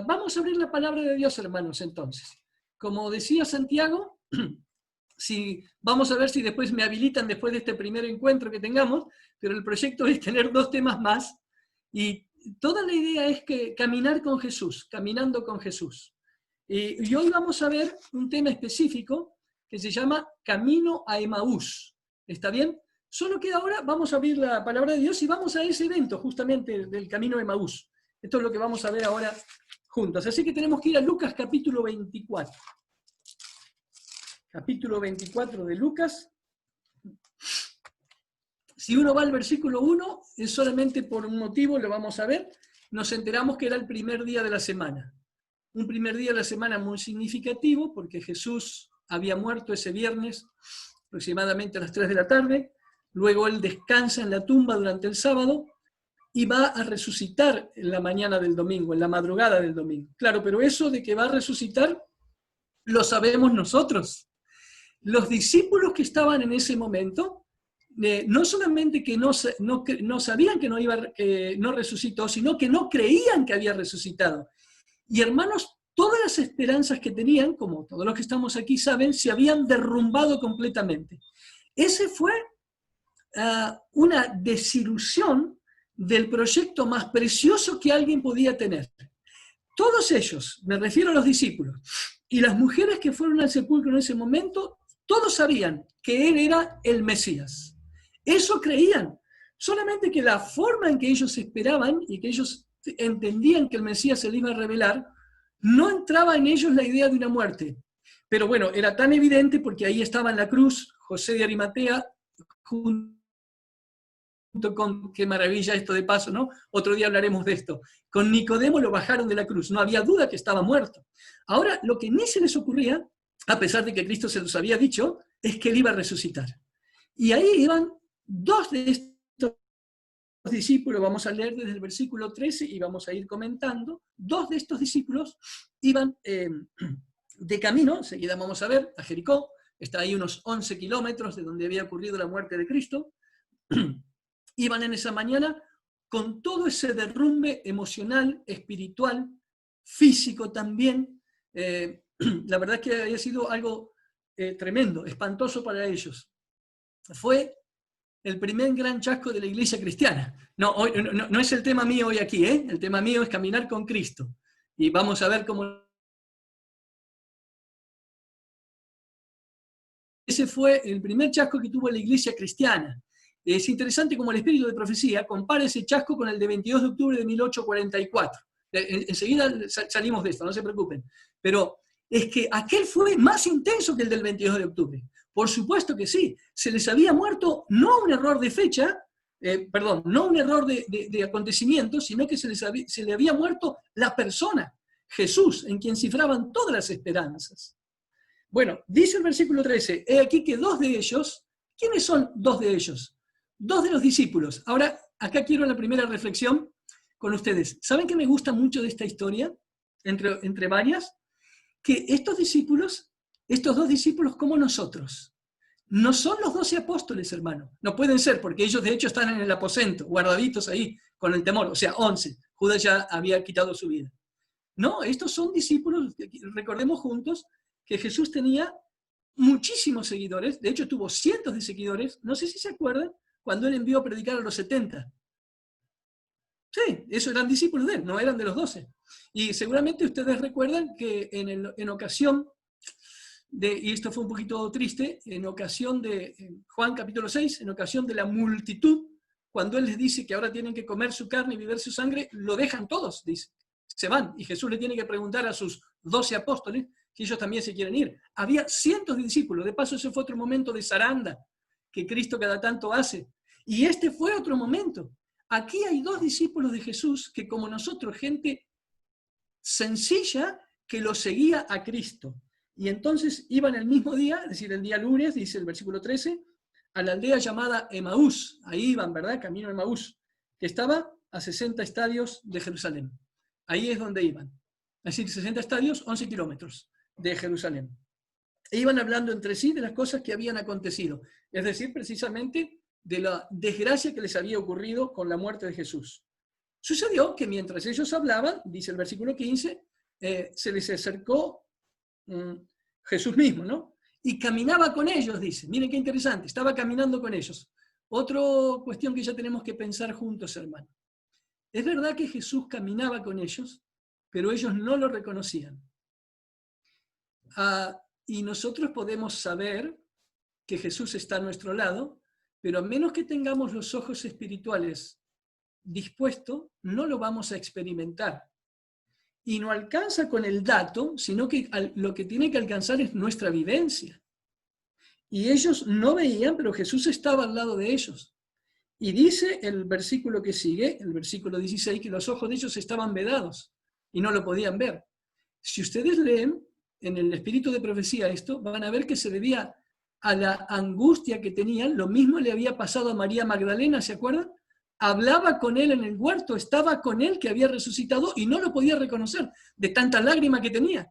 Vamos a abrir la palabra de Dios, hermanos, entonces. Como decía Santiago, vamos a ver si después me habilitan después de este primer encuentro que tengamos, pero el proyecto es tener 2 temas más, y toda la idea es que caminar con Jesús, caminando con Jesús. Y hoy vamos a ver un tema específico que se llama Camino a Emaús. ¿Está bien? Solo que ahora vamos a abrir la palabra de Dios y vamos a ese evento justamente del Camino a Emaús. Esto es lo que vamos a ver ahora juntos. Así que tenemos que ir a Lucas capítulo 24. Capítulo 24 de Lucas. Si uno va al versículo 1, es solamente por un motivo, lo vamos a ver, nos enteramos que era el primer día de la semana. Un primer día de la semana muy significativo, porque Jesús había muerto ese viernes, aproximadamente a las 3 de la tarde, luego él descansa en la tumba durante el sábado, y va a resucitar en la mañana del domingo, en la madrugada del domingo. Claro, pero eso de que va a resucitar, lo sabemos nosotros. Los discípulos que estaban en ese momento, no solamente que no sabían que no resucitó, sino que no creían que había resucitado. Y hermanos, todas las esperanzas que tenían, como todos los que estamos aquí saben, se habían derrumbado completamente. Ese fue una desilusión del proyecto más precioso que alguien podía tener. Todos ellos, me refiero a los discípulos, y las mujeres que fueron al sepulcro en ese momento, todos sabían que él era el Mesías. Eso creían. Solamente que la forma en que ellos esperaban y que ellos entendían que el Mesías se le iba a revelar, no entraba en ellos la idea de una muerte. Pero bueno, era tan evidente porque ahí estaba en la cruz José de Arimatea, junto con, qué maravilla esto de paso, ¿no? Otro día hablaremos de esto. Con Nicodemo lo bajaron de la cruz, no había duda que estaba muerto. Ahora, lo que ni se les ocurría, a pesar de que Cristo se los había dicho, es que él iba a resucitar. Y ahí iban 2 de estos discípulos, vamos a leer desde el versículo 13 y vamos a ir comentando. 2 de estos discípulos iban de camino, enseguida vamos a ver, a Jericó, está ahí unos 11 kilómetros de donde había ocurrido la muerte de Cristo. Iban en esa mañana con todo ese derrumbe emocional, espiritual, físico también. La verdad es que había sido algo tremendo, espantoso para ellos. Fue el primer gran chasco de la iglesia cristiana. No es el tema mío hoy aquí, ¿eh? El tema mío es caminar con Cristo. Y vamos a ver cómo... Ese fue el primer chasco que tuvo la iglesia cristiana. Es interesante como el espíritu de profecía compara ese chasco con el de 22 de octubre de 1844. Enseguida salimos de esto, no se preocupen. Pero es que aquel fue más intenso que el del 22 de octubre. Por supuesto que sí. Se les había muerto no un error de fecha, no un error de acontecimiento, sino que se le había muerto la persona, Jesús, en quien cifraban todas las esperanzas. Bueno, dice el versículo 13, he aquí que 2 de ellos, ¿quiénes son 2 de ellos? 2 de los discípulos. Ahora, acá quiero la primera reflexión con ustedes. ¿Saben qué me gusta mucho de esta historia? Entre varias, que estos 2 discípulos como nosotros, no son los 12 apóstoles, hermano. No pueden ser, porque ellos de hecho están en el aposento, guardaditos ahí, con el temor. O sea, 11. Judas ya había quitado su vida. No, estos son discípulos, recordemos juntos, que Jesús tenía muchísimos seguidores, de hecho tuvo cientos de seguidores, no sé si se acuerdan, cuando él envió a predicar a los 70. Sí, esos eran discípulos de él, no eran de los 12. Y seguramente ustedes recuerdan que en ocasión y esto fue un poquito triste, en ocasión de Juan capítulo 6, en ocasión de la multitud, cuando él les dice que ahora tienen que comer su carne y beber su sangre, lo dejan todos, dice. Se van, y Jesús le tiene que preguntar a sus 12 apóstoles si ellos también se quieren ir. Había cientos de discípulos, de paso ese fue otro momento de zaranda que Cristo cada tanto hace. Y este fue otro momento. Aquí hay 2 discípulos de Jesús que, como nosotros, gente sencilla que lo seguía a Cristo. Y entonces iban el mismo día, es decir, el día lunes, dice el versículo 13, a la aldea llamada Emaús. Ahí iban, ¿verdad? Camino a Emaús, que estaba a 60 estadios de Jerusalén. Ahí es donde iban. Es decir, 60 estadios, 11 kilómetros de Jerusalén. E iban hablando entre sí de las cosas que habían acontecido. Es decir, precisamente de la desgracia que les había ocurrido con la muerte de Jesús. Sucedió que mientras ellos hablaban, dice el versículo 15, se les acercó Jesús mismo, ¿no? Y caminaba con ellos, dice. Miren qué interesante, estaba caminando con ellos. Otra cuestión que ya tenemos que pensar juntos, hermano. Es verdad que Jesús caminaba con ellos, pero ellos no lo reconocían. Y nosotros podemos saber que Jesús está a nuestro lado, pero a menos que tengamos los ojos espirituales dispuestos, no lo vamos a experimentar. Y no alcanza con el dato, sino que lo que tiene que alcanzar es nuestra vivencia. Y ellos no veían, pero Jesús estaba al lado de ellos. Y dice el versículo que sigue, el versículo 16, que los ojos de ellos estaban vedados y no lo podían ver. Si ustedes leen en el espíritu de profecía esto, van a ver que se debía a la angustia que tenían. Lo mismo le había pasado a María Magdalena, ¿se acuerdan? Hablaba con él en el huerto, estaba con él que había resucitado y no lo podía reconocer de tanta lágrima que tenía.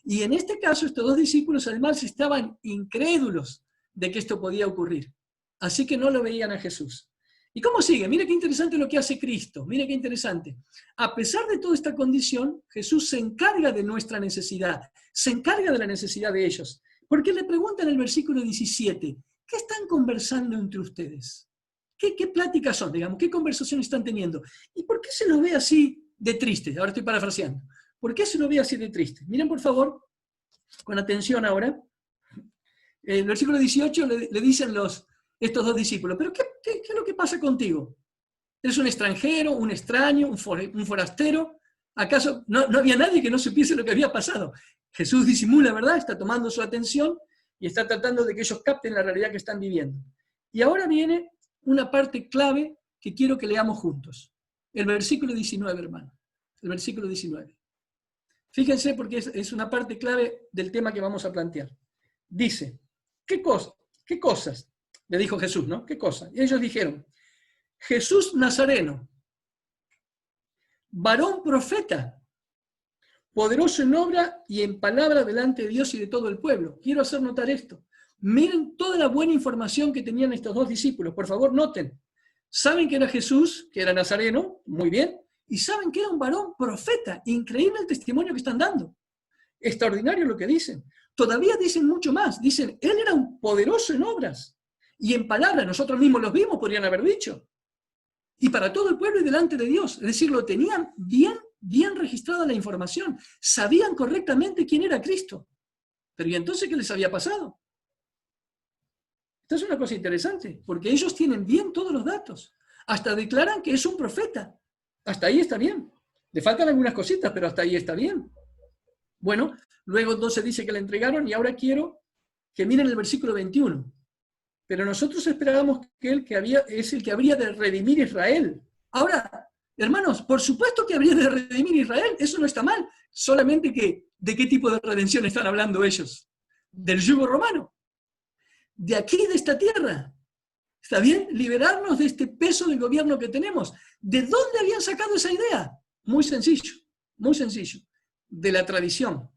Y en este caso estos dos discípulos además estaban incrédulos de que esto podía ocurrir. Así que no lo veían a Jesús. ¿Y cómo sigue? Mire qué interesante lo que hace Cristo, mire qué interesante. A pesar de toda esta condición, Jesús se encarga de nuestra necesidad, se encarga de la necesidad de ellos. Porque le pregunta en el versículo 17, ¿qué están conversando entre ustedes? ¿Qué pláticas son, digamos? ¿Qué conversación están teniendo? ¿Y por qué se lo ve así de triste? Ahora estoy parafraseando. ¿Por qué se lo ve así de triste? Miren, por favor, con atención ahora. En el versículo 18 le dicen estos dos discípulos, ¿pero qué es lo que pasa contigo? ¿Eres un extranjero, un extraño, un forastero? ¿Acaso no había nadie que no supiese lo que había pasado? Jesús disimula, ¿verdad? Está tomando su atención y está tratando de que ellos capten la realidad que están viviendo. Y ahora viene una parte clave que quiero que leamos juntos. El versículo 19, hermano. El versículo 19. Fíjense porque es una parte clave del tema que vamos a plantear. Dice, ¿qué cosas? Le dijo Jesús, ¿no? ¿Qué cosas? Y ellos dijeron, Jesús Nazareno, varón profeta, poderoso en obra y en palabra delante de Dios y de todo el pueblo. Quiero hacer notar esto. Miren toda la buena información que tenían estos dos discípulos. Por favor, noten. Saben que era Jesús, que era Nazareno, muy bien, y saben que era un varón profeta. Increíble el testimonio que están dando. Extraordinario lo que dicen. Todavía dicen mucho más. Dicen, él era un poderoso en obras y en palabras. Nosotros mismos los vimos, podrían haber dicho. Y para todo el pueblo y delante de Dios. Es decir, lo tenían bien registrada la información. Sabían correctamente quién era Cristo. Pero ¿y entonces qué les había pasado? Esta es una cosa interesante, porque ellos tienen bien todos los datos. Hasta declaran que es un profeta. Hasta ahí está bien. Le faltan algunas cositas, pero hasta ahí está bien. Bueno, luego entonces dice que le entregaron y ahora quiero que miren el versículo 21. Pero nosotros esperábamos que es el que habría de redimir Israel. Ahora, hermanos, por supuesto que habría de redimir Israel, eso no está mal. Solamente que, ¿de qué tipo de redención están hablando ellos? Del yugo romano. De aquí, de esta tierra. ¿Está bien? Liberarnos de este peso del gobierno que tenemos. ¿De dónde habían sacado esa idea? Muy sencillo, muy sencillo. De la tradición.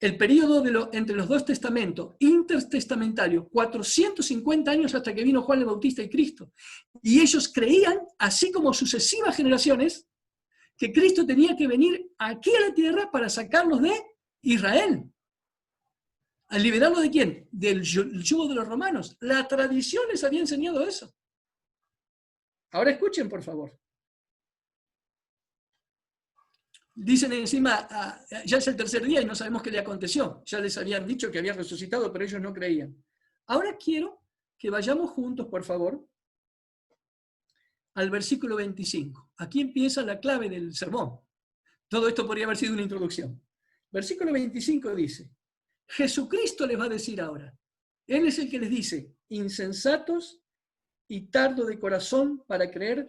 El periodo entre los dos testamentos, intertestamentario, 450 años hasta que vino Juan el Bautista y Cristo. Y ellos creían, así como sucesivas generaciones, que Cristo tenía que venir aquí a la tierra para sacarlos de Israel. ¿Al liberarlo de quién? Del yugo de los romanos. La tradición les había enseñado eso. Ahora escuchen, por favor. Dicen encima, ya es el tercer día y no sabemos qué le aconteció. Ya les habían dicho que había resucitado, pero ellos no creían. Ahora quiero que vayamos juntos, por favor, al versículo 25. Aquí empieza la clave del sermón. Todo esto podría haber sido una introducción. Versículo 25 dice, Jesucristo les va a decir ahora. Él es el que les dice, insensatos y tardo de corazón para creer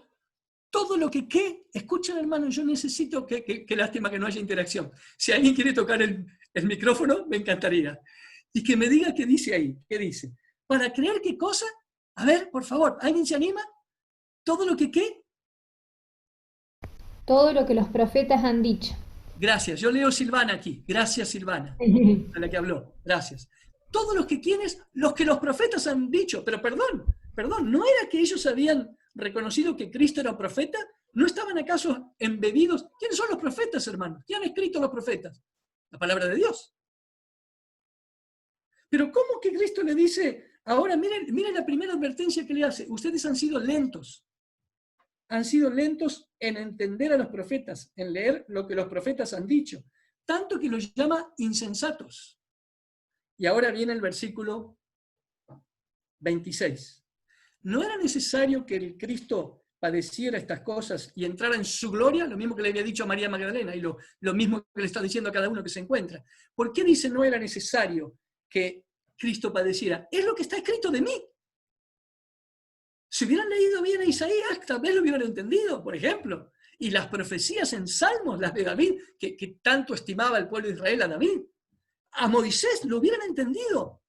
todo lo que, ¿qué? Escuchen, hermano, yo necesito qué lástima que no haya interacción. Si alguien quiere tocar el micrófono, me encantaría. Y que me diga qué dice ahí. ¿Qué dice? ¿Para creer qué cosa? A ver, por favor, ¿alguien se anima? ¿Todo lo que qué? Todo lo que los profetas han dicho. Gracias. Yo leo Silvana aquí. Gracias, Silvana, a la que habló. Gracias. Todos los que quienes, los que los profetas han dicho. Pero perdón, ¿no era que ellos habían reconocido que Cristo era profeta? ¿No estaban acaso embebidos? ¿Quiénes son los profetas, hermanos? ¿Quién han escrito los profetas? La palabra de Dios. Pero ¿cómo que Cristo le dice, ahora miren la primera advertencia que le hace, ustedes han sido lentos en entender a los profetas, en leer lo que los profetas han dicho, tanto que los llama insensatos. Y ahora viene el versículo 26. ¿No era necesario que el Cristo padeciera estas cosas y entrara en su gloria? Lo mismo que le había dicho a María Magdalena y lo mismo que le está diciendo a cada uno que se encuentra. ¿Por qué dice no era necesario que Cristo padeciera? Es lo que está escrito de mí. Si hubieran leído bien a Isaías, tal vez lo hubieran entendido, por ejemplo. Y las profecías en Salmos, las de David, que tanto estimaba el pueblo de Israel a David, a Moisés lo hubieran entendido.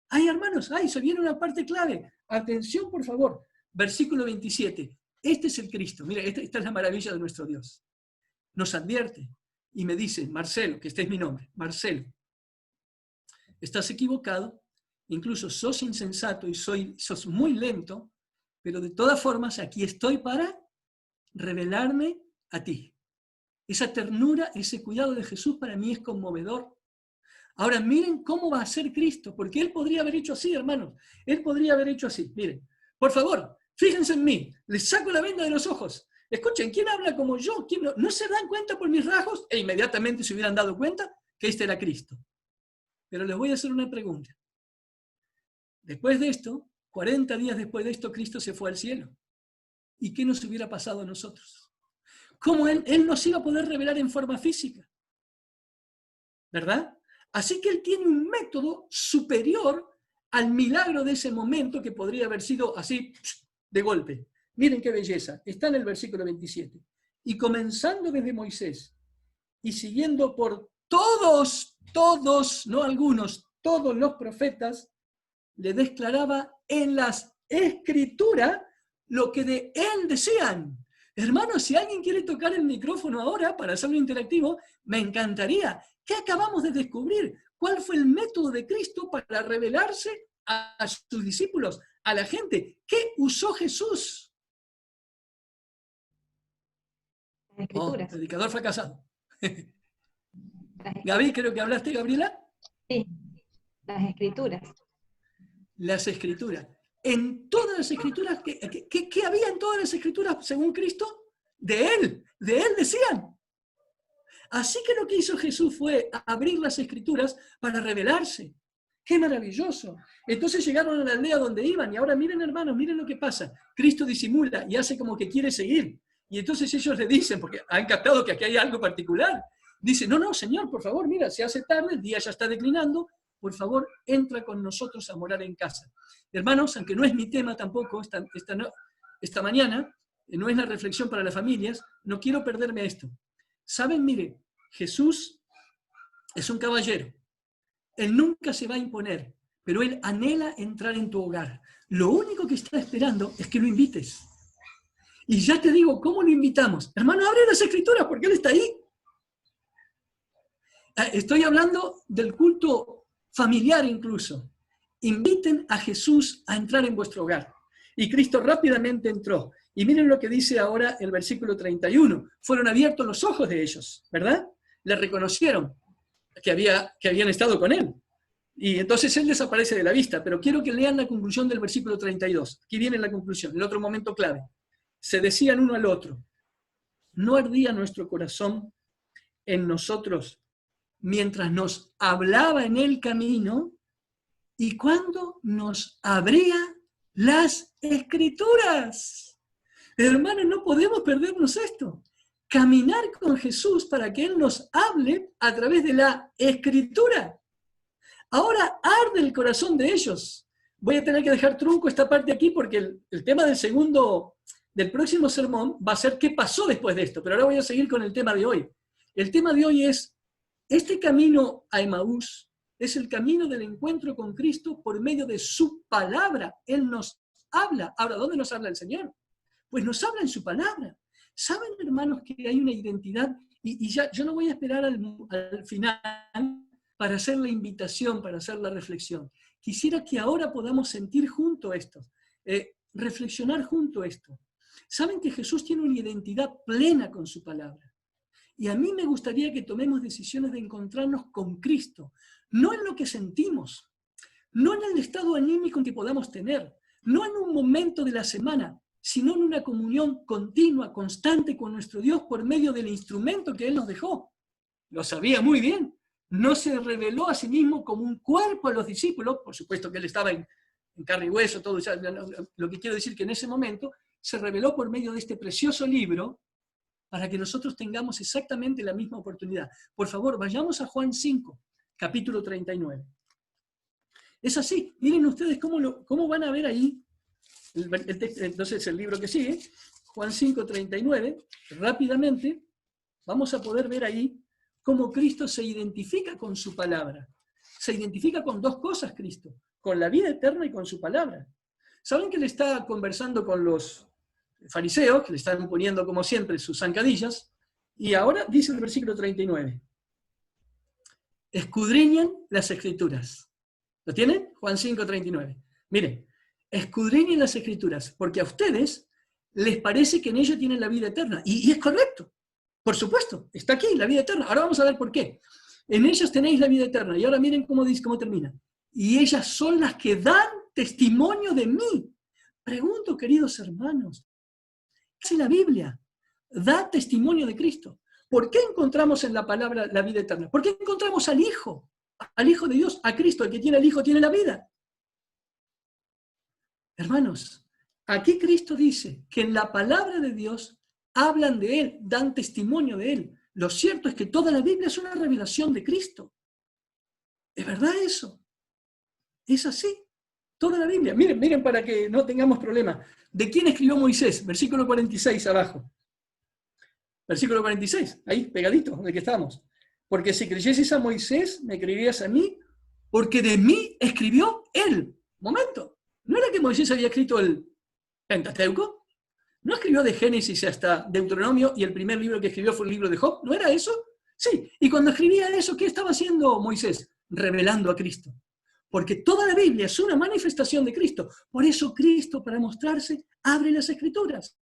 Ay, hermanos, se viene una parte clave. Atención, por favor. Versículo 27. Este es el Cristo. Mira, esta es la maravilla de nuestro Dios. Nos advierte y me dice, Marcelo, que este es mi nombre, Marcelo, estás equivocado, incluso sos insensato y sos muy lento, pero de todas formas aquí estoy para revelarme a ti. Esa ternura, ese cuidado de Jesús para mí es conmovedor. Ahora miren cómo va a ser Cristo, porque Él podría haber hecho así, hermanos. Él podría haber hecho así. Miren, por favor, fíjense en mí, les saco la venda de los ojos. Escuchen, ¿quién habla como yo? ¿Quién no se dan cuenta por mis rasgos? E inmediatamente se hubieran dado cuenta que este era Cristo. Pero les voy a hacer una pregunta. Después de esto, 40 días después de esto, Cristo se fue al cielo. ¿Y qué nos hubiera pasado a nosotros? ¿Cómo Él nos iba a poder revelar en forma física? ¿Verdad? Así que Él tiene un método superior al milagro de ese momento que podría haber sido así, de golpe. Miren qué belleza. Está en el versículo 27. Y comenzando desde Moisés y siguiendo por todos, no algunos, todos los profetas, le declaraba en las Escrituras lo que de Él desean. Hermanos, si alguien quiere tocar el micrófono ahora para hacerlo interactivo, me encantaría. ¿Qué acabamos de descubrir? ¿Cuál fue el método de Cristo para revelarse a sus discípulos, a la gente? ¿Qué usó Jesús? Las Escrituras. Predicador fracasado. Las Gaby, creo que hablaste, Gabriela. Sí, las Escrituras. Las Escrituras. En todas las Escrituras, ¿qué había en todas las Escrituras según Cristo? De Él decían. Así que lo que hizo Jesús fue abrir las Escrituras para revelarse. ¡Qué maravilloso! Entonces llegaron a la aldea donde iban y ahora miren, hermanos, miren lo que pasa. Cristo disimula y hace como que quiere seguir. Y entonces ellos le dicen, porque han captado que aquí hay algo particular, dicen, no, Señor, por favor, mira, se hace tarde, el día ya está declinando, por favor, entra con nosotros a morar en casa. Hermanos, aunque no es mi tema tampoco esta mañana, no es la reflexión para las familias, no quiero perderme esto. ¿Saben? Mire, Jesús es un caballero. Él nunca se va a imponer, pero Él anhela entrar en tu hogar. Lo único que está esperando es que lo invites. Y ya te digo, ¿cómo lo invitamos? Hermano, abre las Escrituras porque Él está ahí. Estoy hablando del culto familiar incluso. Inviten a Jesús a entrar en vuestro hogar. Y Cristo rápidamente entró. Y miren lo que dice ahora el versículo 31. Fueron abiertos los ojos de ellos, ¿verdad? Le reconocieron que habían estado con Él. Y entonces Él desaparece de la vista. Pero quiero que lean la conclusión del versículo 32. Aquí viene la conclusión, el otro momento clave. Se decían uno al otro, ¿no ardía nuestro corazón en nosotros mientras nos hablaba en el camino y cuando nos abría las Escrituras? Hermanos, no podemos perdernos esto. Caminar con Jesús para que Él nos hable a través de la Escritura. Ahora arde el corazón de ellos. Voy a tener que dejar trunco esta parte aquí porque el tema del próximo sermón va a ser qué pasó después de esto, pero ahora voy a seguir con el tema de hoy. El tema de hoy es, este camino a Emaús es el camino del encuentro con Cristo por medio de su palabra. Él nos habla. Ahora, ¿dónde nos habla el Señor? Pues nos habla en su palabra. ¿Saben, hermanos, que hay una identidad? Y ya yo no voy a esperar al final para hacer la invitación, para hacer la reflexión. Quisiera que ahora podamos sentir junto esto, reflexionar junto esto. Saben que Jesús tiene una identidad plena con su palabra. Y a mí me gustaría que tomemos decisiones de encontrarnos con Cristo, no en lo que sentimos, no en el estado anímico en que podamos tener, no en un momento de la semana, sino en una comunión continua, constante con nuestro Dios por medio del instrumento que Él nos dejó. Lo sabía muy bien. No se reveló a sí mismo como un cuerpo a los discípulos, por supuesto que Él estaba en carne y hueso, todo. Lo que quiero decir que en ese momento se reveló por medio de este precioso libro para que nosotros tengamos exactamente la misma oportunidad. Por favor, vayamos a Juan 5, capítulo 39. Es así, miren ustedes cómo van a ver ahí, entonces el libro que sigue, Juan 5, 39, rápidamente vamos a poder ver ahí cómo Cristo se identifica con su palabra. Se identifica con dos cosas Cristo, con la vida eterna y con su palabra. ¿Saben que Él está conversando con los fariseos, que le están poniendo como siempre sus zancadillas? Y ahora dice el versículo 39, escudriñan las Escrituras. ¿Lo tienen? Juan 5, 39. Miren, escudriñen las Escrituras, porque a ustedes les parece que en ellas tienen la vida eterna. Y es correcto. Por supuesto, está aquí la vida eterna. Ahora vamos a ver por qué. En ellas tenéis la vida eterna. Y ahora miren cómo termina. Y ellas son las que dan testimonio de mí. Pregunto, queridos hermanos, ¿qué hace la Biblia? Da testimonio de Cristo. ¿Por qué encontramos en la palabra la vida eterna? ¿Por qué encontramos al Hijo de Dios, a Cristo? El que tiene al Hijo tiene la vida. Hermanos, aquí Cristo dice que en la palabra de Dios hablan de Él, dan testimonio de Él. Lo cierto es que toda la Biblia es una revelación de Cristo. ¿Es verdad eso? Es así. Toda la Biblia. Miren para que no tengamos problema. ¿De quién escribió Moisés? Versículo 46 abajo. Versículo 46, ahí pegadito, donde que estamos. Porque si creyeses a Moisés, me creerías a mí, porque de mí escribió él. Momento. ¿No era que Moisés había escrito el Pentateuco? ¿No escribió de Génesis hasta Deuteronomio y el primer libro que escribió fue el libro de Job? ¿No era eso? Sí. Y cuando escribía eso, ¿qué estaba haciendo Moisés? Revelando a Cristo. Porque toda la Biblia es una manifestación de Cristo. Por eso Cristo, para mostrarse, abre las Escrituras.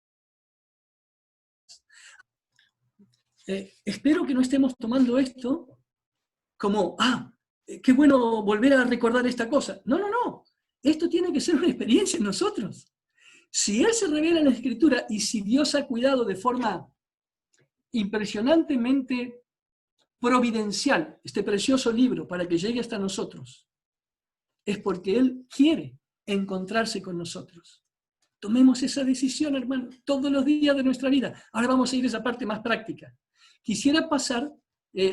Espero que no estemos tomando esto como, qué bueno volver a recordar esta cosa. No, no, no. Esto tiene que ser una experiencia en nosotros. Si Él se revela en la Escritura y si Dios ha cuidado de forma impresionantemente providencial este precioso libro para que llegue hasta nosotros, es porque Él quiere encontrarse con nosotros. Tomemos esa decisión, hermano, todos los días de nuestra vida. Ahora vamos a ir a esa parte más práctica. Quisiera pasar,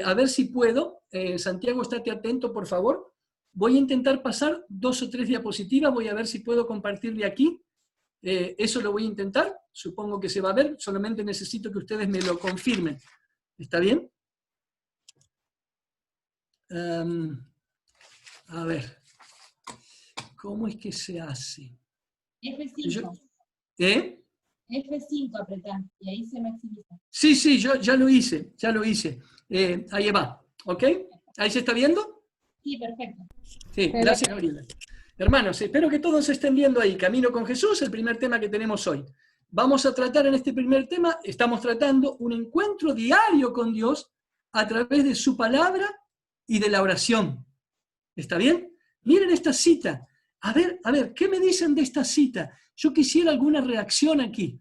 a ver si puedo, Santiago, estate atento, por favor. Voy a intentar pasar 2 o 3 diapositivas, voy a ver si puedo compartir de aquí. Eso lo voy a intentar, supongo que se va a ver, solamente necesito que ustedes me lo confirmen. ¿Está bien? A ver, ¿cómo es que se hace? F5. F5 apretá, y ahí se maximiza. Sí, yo ya lo hice. Ahí va, ¿ok? ¿Ahí se está viendo? Sí, perfecto. Sí, gracias, Gabriela. Hermanos, espero que todos estén viendo ahí, Camino con Jesús, el primer tema que tenemos hoy. Vamos a tratar en este primer tema, estamos tratando un encuentro diario con Dios a través de su palabra y de la oración. ¿Está bien? Miren esta cita. A ver, ¿qué me dicen de esta cita? Yo quisiera alguna reacción aquí.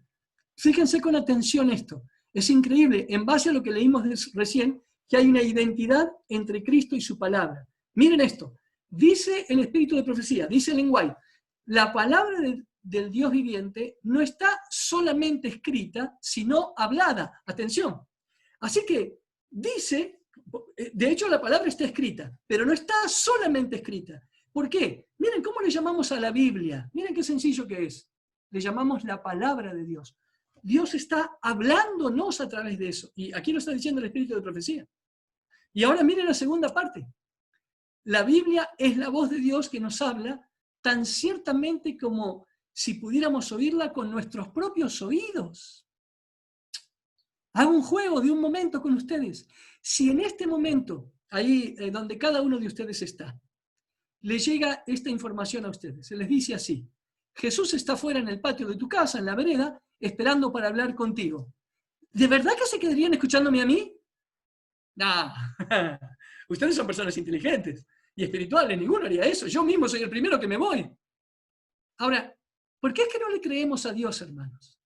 Fíjense con atención esto. Es increíble, en base a lo que leímos recién, que hay una identidad entre Cristo y su palabra. Miren esto. Dice el espíritu de profecía, dice Ellen White, la palabra del Dios viviente no está solamente escrita, sino hablada. Atención. Así que dice, de hecho la palabra está escrita, pero no está solamente escrita. ¿Por qué? Miren cómo le llamamos a la Biblia. Miren qué sencillo que es. Le llamamos la palabra de Dios. Dios está hablándonos a través de eso. Y aquí lo está diciendo el espíritu de profecía. Y ahora miren la segunda parte. La Biblia es la voz de Dios que nos habla tan ciertamente como si pudiéramos oírla con nuestros propios oídos. Hago un juego de un momento con ustedes. Si en este momento, ahí donde cada uno de ustedes está, le llega esta información a ustedes, se les dice así: Jesús está fuera en el patio de tu casa, en la vereda, esperando para hablar contigo. ¿De verdad que se quedarían escuchándome a mí? Nah, ustedes son personas inteligentes y espirituales, ninguno haría eso. Yo mismo soy el primero que me voy. Ahora, ¿por qué es que no le creemos a Dios, hermanos?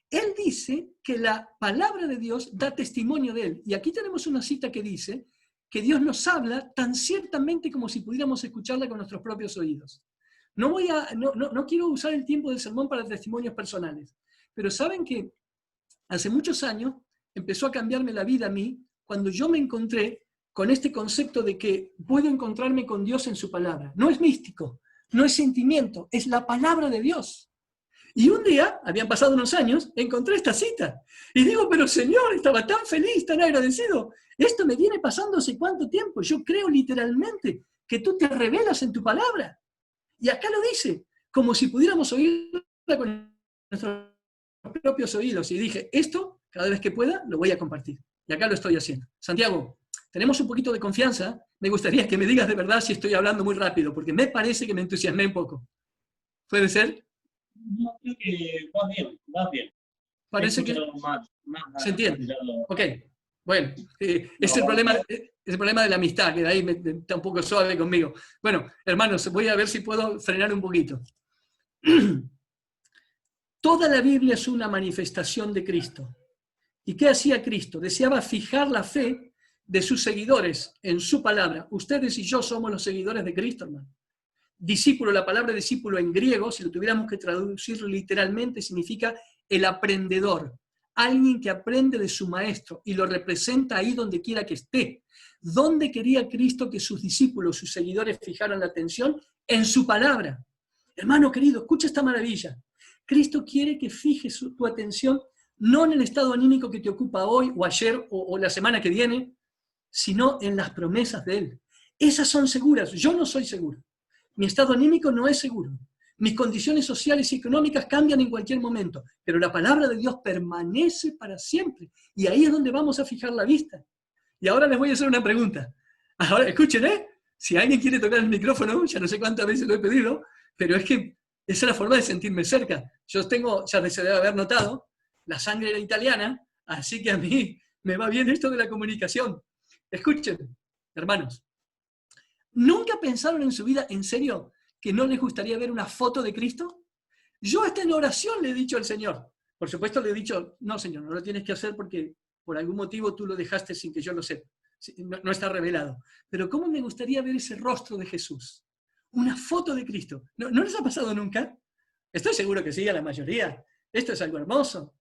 Él dice que la palabra de Dios da testimonio de Él. Y aquí tenemos una cita que dice que Dios nos habla tan ciertamente como si pudiéramos escucharla con nuestros propios oídos. No quiero usar el tiempo del sermón para testimonios personales, pero saben que hace muchos años empezó a cambiarme la vida a mí cuando yo me encontré con este concepto de que puedo encontrarme con Dios en su palabra. No es místico, no es sentimiento, es la palabra de Dios. Y un día, habían pasado unos años, encontré esta cita. Y digo, pero Señor, estaba tan feliz, tan agradecido. Esto me viene pasando hace cuánto tiempo. Yo creo literalmente que tú te revelas en tu palabra. Y acá lo dice, como si pudiéramos oírla con nuestros propios oídos. Y dije, esto, cada vez que pueda, lo voy a compartir. Y acá lo estoy haciendo. Santiago, tenemos un poquito de confianza. Me gustaría que me digas de verdad si estoy hablando muy rápido, porque me parece que me entusiasmé un poco. ¿Puede ser? No, creo que vas bien. Parece que más se entiende. tirado. Ok, bueno, es el problema de la amistad, que de ahí está un poco suave conmigo. Bueno, hermanos, voy a ver si puedo frenar un poquito. Toda la Biblia es una manifestación de Cristo. ¿Y qué hacía Cristo? Deseaba fijar la fe de sus seguidores en su palabra. Ustedes y yo somos los seguidores de Cristo, hermano. Discípulo, la palabra discípulo en griego, si lo tuviéramos que traducir literalmente, significa el aprendedor. Alguien que aprende de su maestro y lo representa ahí donde quiera que esté. ¿Dónde quería Cristo que sus discípulos, sus seguidores fijaran la atención? En su palabra. Hermano querido, escucha esta maravilla. Cristo quiere que fijes tu atención no en el estado anímico que te ocupa hoy o ayer o la semana que viene, sino en las promesas de Él. Esas son seguras. Yo no soy seguro. Mi estado anímico no es seguro. Mis condiciones sociales y económicas cambian en cualquier momento, pero la palabra de Dios permanece para siempre. Y ahí es donde vamos a fijar la vista. Y ahora les voy a hacer una pregunta. Ahora, escuchen, si alguien quiere tocar el micrófono, ya no sé cuántas veces lo he pedido, pero es que esa es la forma de sentirme cerca. Yo tengo, ya se debe haber notado, la sangre era italiana, así que a mí me va bien esto de la comunicación. Escuchen, hermanos. ¿Nunca pensaron en su vida, en serio, que no les gustaría ver una foto de Cristo? Yo hasta en oración le he dicho al Señor. Por supuesto le he dicho, no Señor, no lo tienes que hacer porque por algún motivo tú lo dejaste sin que yo lo sepa. No está revelado. Pero ¿cómo me gustaría ver ese rostro de Jesús? Una foto de Cristo. ¿No les ha pasado nunca? Estoy seguro que sí, a la mayoría. Esto es algo hermoso.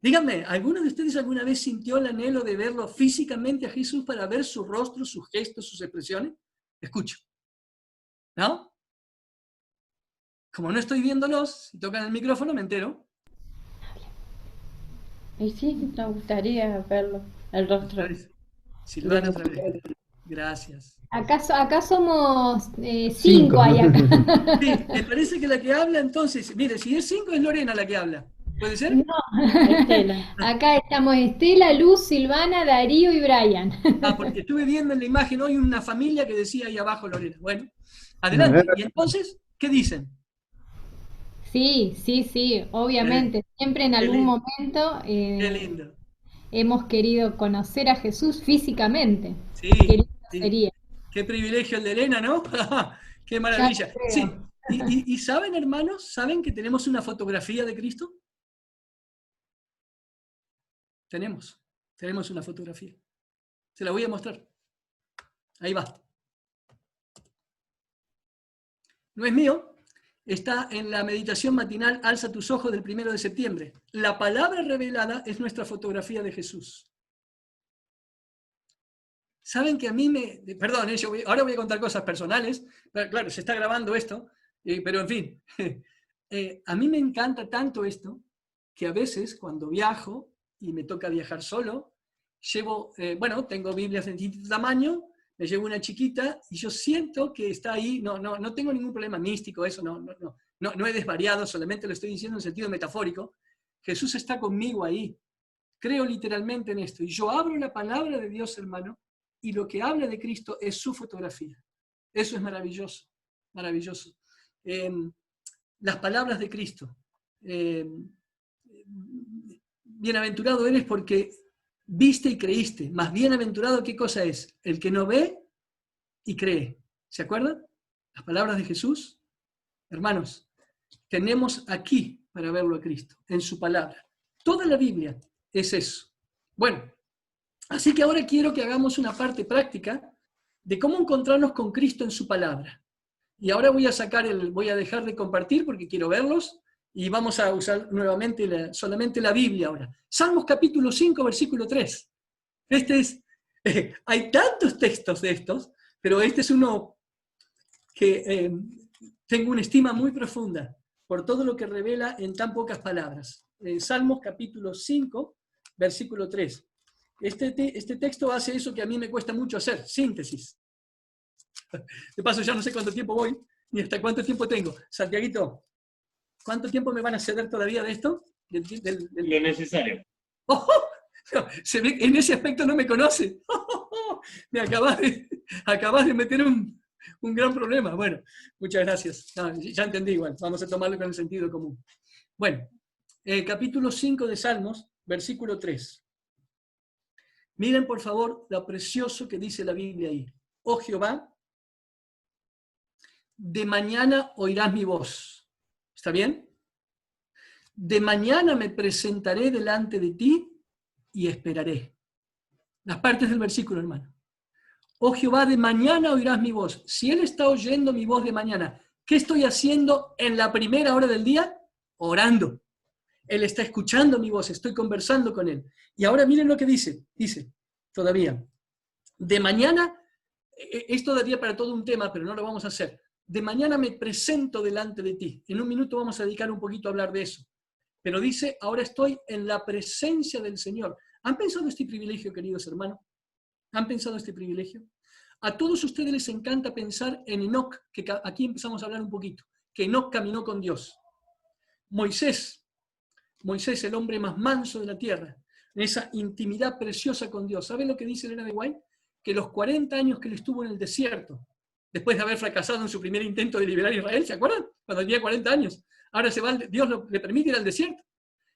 Díganme, ¿alguno de ustedes alguna vez sintió el anhelo de verlo físicamente a Jesús para ver su rostro, sus gestos, sus expresiones? Escucho. ¿No? Como no estoy viéndolos, si tocan el micrófono me entero. Y sí, nos gustaría verlo, el rostro. Silvana otra vez. Gracias. Acá somos 5 hay acá. Sí, me parece que la que habla entonces, mire, si es 5 es Lorena la que habla. ¿Puede ser? No. Estela. Acá estamos Estela, Luz, Silvana, Darío y Brian. Porque estuve viendo en la imagen hoy una familia que decía ahí abajo Lorena. Bueno, adelante. ¿Y entonces qué dicen? Sí, obviamente. Siempre en algún lindo. momento Qué lindo. hemos querido conocer a Jesús físicamente. Sí, Qué lindo sí. sería. Qué privilegio el de Elena, ¿no? Qué maravilla. Ya lo creo. Sí. ¿Y saben, hermanos? ¿Saben que tenemos una fotografía de Cristo? Tenemos una fotografía. Se la voy a mostrar. Ahí va. No es mío, está en la meditación matinal Alza tus ojos del 1 de septiembre. La palabra revelada es nuestra fotografía de Jesús. Saben que a mí perdón, ahora voy a contar cosas personales, pero claro, se está grabando esto, pero en fin, a mí me encanta tanto esto, que a veces cuando viajo, y me toca viajar solo, llevo, tengo Biblias de distinto tamaño, me llevo una chiquita, y yo siento que está ahí, no tengo ningún problema místico, eso no he desvariado, solamente lo estoy diciendo en sentido metafórico. Jesús está conmigo ahí, creo literalmente en esto, y yo abro la palabra de Dios, hermano, y lo que habla de Cristo es su fotografía. Eso es maravilloso, maravilloso. Las palabras de Cristo. bienaventurado eres porque viste y creíste. Más bienaventurado, ¿qué cosa es? El que no ve y cree. ¿Se acuerdan? Las palabras de Jesús. Hermanos, tenemos aquí para verlo a Cristo, en su palabra. Toda la Biblia es eso. Bueno, así que ahora quiero que hagamos una parte práctica de cómo encontrarnos con Cristo en su palabra. Y ahora voy a dejar de compartir porque quiero verlos y vamos a usar nuevamente solamente la Biblia ahora. Salmos capítulo 5, versículo 3. Hay tantos textos de estos, pero este es uno que tengo una estima muy profunda por todo lo que revela en tan pocas palabras. Salmos capítulo 5, versículo 3. Este texto hace eso que a mí me cuesta mucho hacer, síntesis. De paso, ya no sé cuánto tiempo voy, ni hasta cuánto tiempo tengo. Santiaguito, ¿cuánto tiempo me van a ceder todavía de esto? Lo necesario. ¡Oh! Se ve, en ese aspecto no me conoce. Me acabas de meter un gran problema. Bueno, muchas gracias. No, ya entendí igual, vamos a tomarlo con el sentido común. Bueno, capítulo 5 de Salmos, versículo 3. Miren por favor lo precioso que dice la Biblia ahí. Oh Jehová, de mañana oirás mi voz. ¿Está bien? De mañana me presentaré delante de ti y esperaré. Las partes del versículo, hermano. Oh Jehová, de mañana oirás mi voz. Si Él está oyendo mi voz de mañana, ¿qué estoy haciendo en la primera hora del día? Orando. Él está escuchando mi voz, estoy conversando con Él. Y ahora miren lo que dice. Dice, todavía, de mañana, esto daría para todo un tema, pero no lo vamos a hacer. De mañana me presento delante de ti. En un minuto vamos a dedicar un poquito a hablar de eso. Pero dice, ahora estoy en la presencia del Señor. ¿Han pensado este privilegio, queridos hermanos? ¿Han pensado este privilegio? A todos ustedes les encanta pensar en Enoc, que aquí empezamos a hablar un poquito, que Enoc caminó con Dios. Moisés, el hombre más manso de la tierra, en esa intimidad preciosa con Dios. ¿Saben lo que dice Elena de White? Que los 40 años que él estuvo en el desierto, después de haber fracasado en su primer intento de liberar a Israel, ¿se acuerdan? Cuando tenía 40 años. Ahora Dios le permite ir al desierto.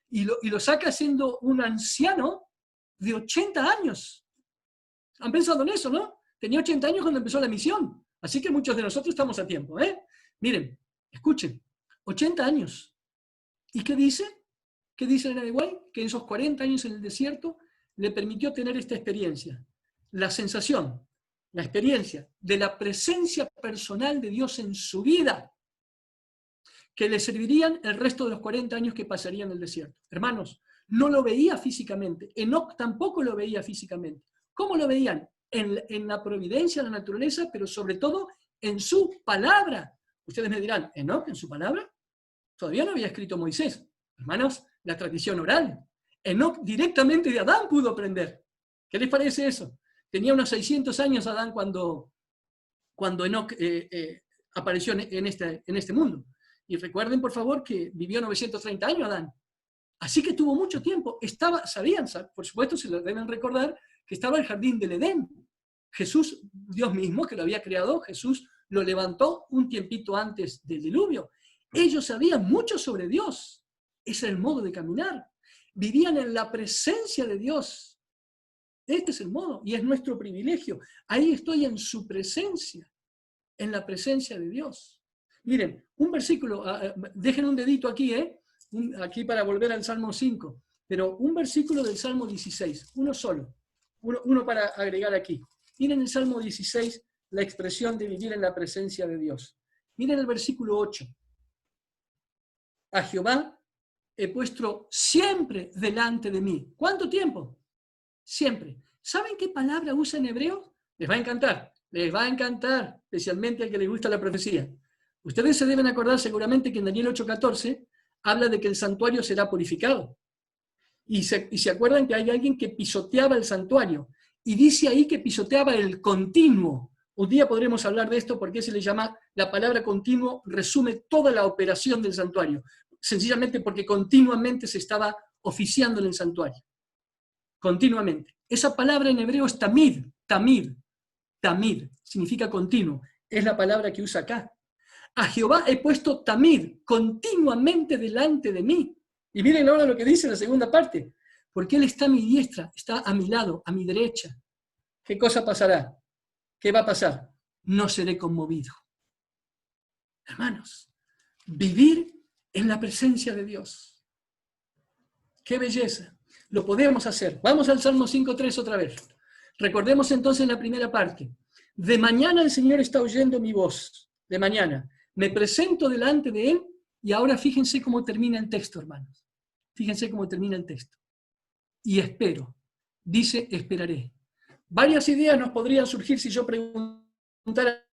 Y lo saca siendo un anciano de 80 años. ¿Han pensado en eso, no? Tenía 80 años cuando empezó la misión. Así que muchos de nosotros estamos a tiempo, ¿eh? Miren, escuchen. 80 años. ¿Y qué dice? ¿Qué dice Elena de White? Que en esos 40 años en el desierto le permitió tener esta experiencia. La sensación, la experiencia de la presencia personal de Dios en su vida, que le servirían el resto de los 40 años que pasaría en el desierto. Hermanos, no lo veía físicamente. Enoc tampoco lo veía físicamente. ¿Cómo lo veían? En la providencia, en la naturaleza, pero sobre todo en su palabra. Ustedes me dirán, ¿Enoc en su palabra? Todavía no había escrito Moisés. Hermanos, la tradición oral. Enoc directamente de Adán pudo aprender. ¿Qué les parece eso? Tenía unos 600 años Adán cuando Enoc apareció en este mundo. Y recuerden, por favor, que vivió 930 años Adán. Así que tuvo mucho tiempo. Sabían, por supuesto, se lo deben recordar, que estaba el jardín del Edén. Jesús, Dios mismo, que lo había creado, Jesús lo levantó un tiempito antes del diluvio. Ellos sabían mucho sobre Dios. Ese es el modo de caminar. Vivían en la presencia de Dios. Este es el modo, y es nuestro privilegio. Ahí estoy en su presencia, en la presencia de Dios. Miren, un versículo, dejen un dedito aquí, aquí para volver al Salmo 5, pero un versículo del Salmo 16, uno solo, uno para agregar aquí. Miren el Salmo 16, la expresión de vivir en la presencia de Dios. Miren el versículo 8. A Jehová he puesto siempre delante de mí. ¿Cuánto tiempo? Siempre. ¿Saben qué palabra usa en hebreo? Les va a encantar, especialmente al que les gusta la profecía. Ustedes se deben acordar seguramente que en Daniel 8:14 habla de que el santuario será purificado. Y se acuerdan que hay alguien que pisoteaba el santuario. Y dice ahí que pisoteaba el continuo. Un día podremos hablar de esto porque se le llama, la palabra continuo resume toda la operación del santuario. Sencillamente porque continuamente se estaba oficiando en el santuario. Continuamente. Esa palabra en hebreo es tamid. Tamid significa continuo. Es la palabra que usa acá. A Jehová he puesto tamid, continuamente delante de mí. Y miren ahora lo que dice en la segunda parte. Porque Él está a mi diestra, está a mi lado, a mi derecha. ¿Qué cosa pasará? ¿Qué va a pasar? No seré conmovido. Hermanos, vivir en la presencia de Dios. ¡Qué belleza! Lo podemos hacer. Vamos al Salmo 5.3 otra vez. Recordemos entonces la primera parte. De mañana el Señor está oyendo mi voz. De mañana. Me presento delante de Él y ahora fíjense cómo termina el texto, hermanos. Fíjense cómo termina el texto. Y espero. Dice, esperaré. Varias ideas nos podrían surgir si yo preguntara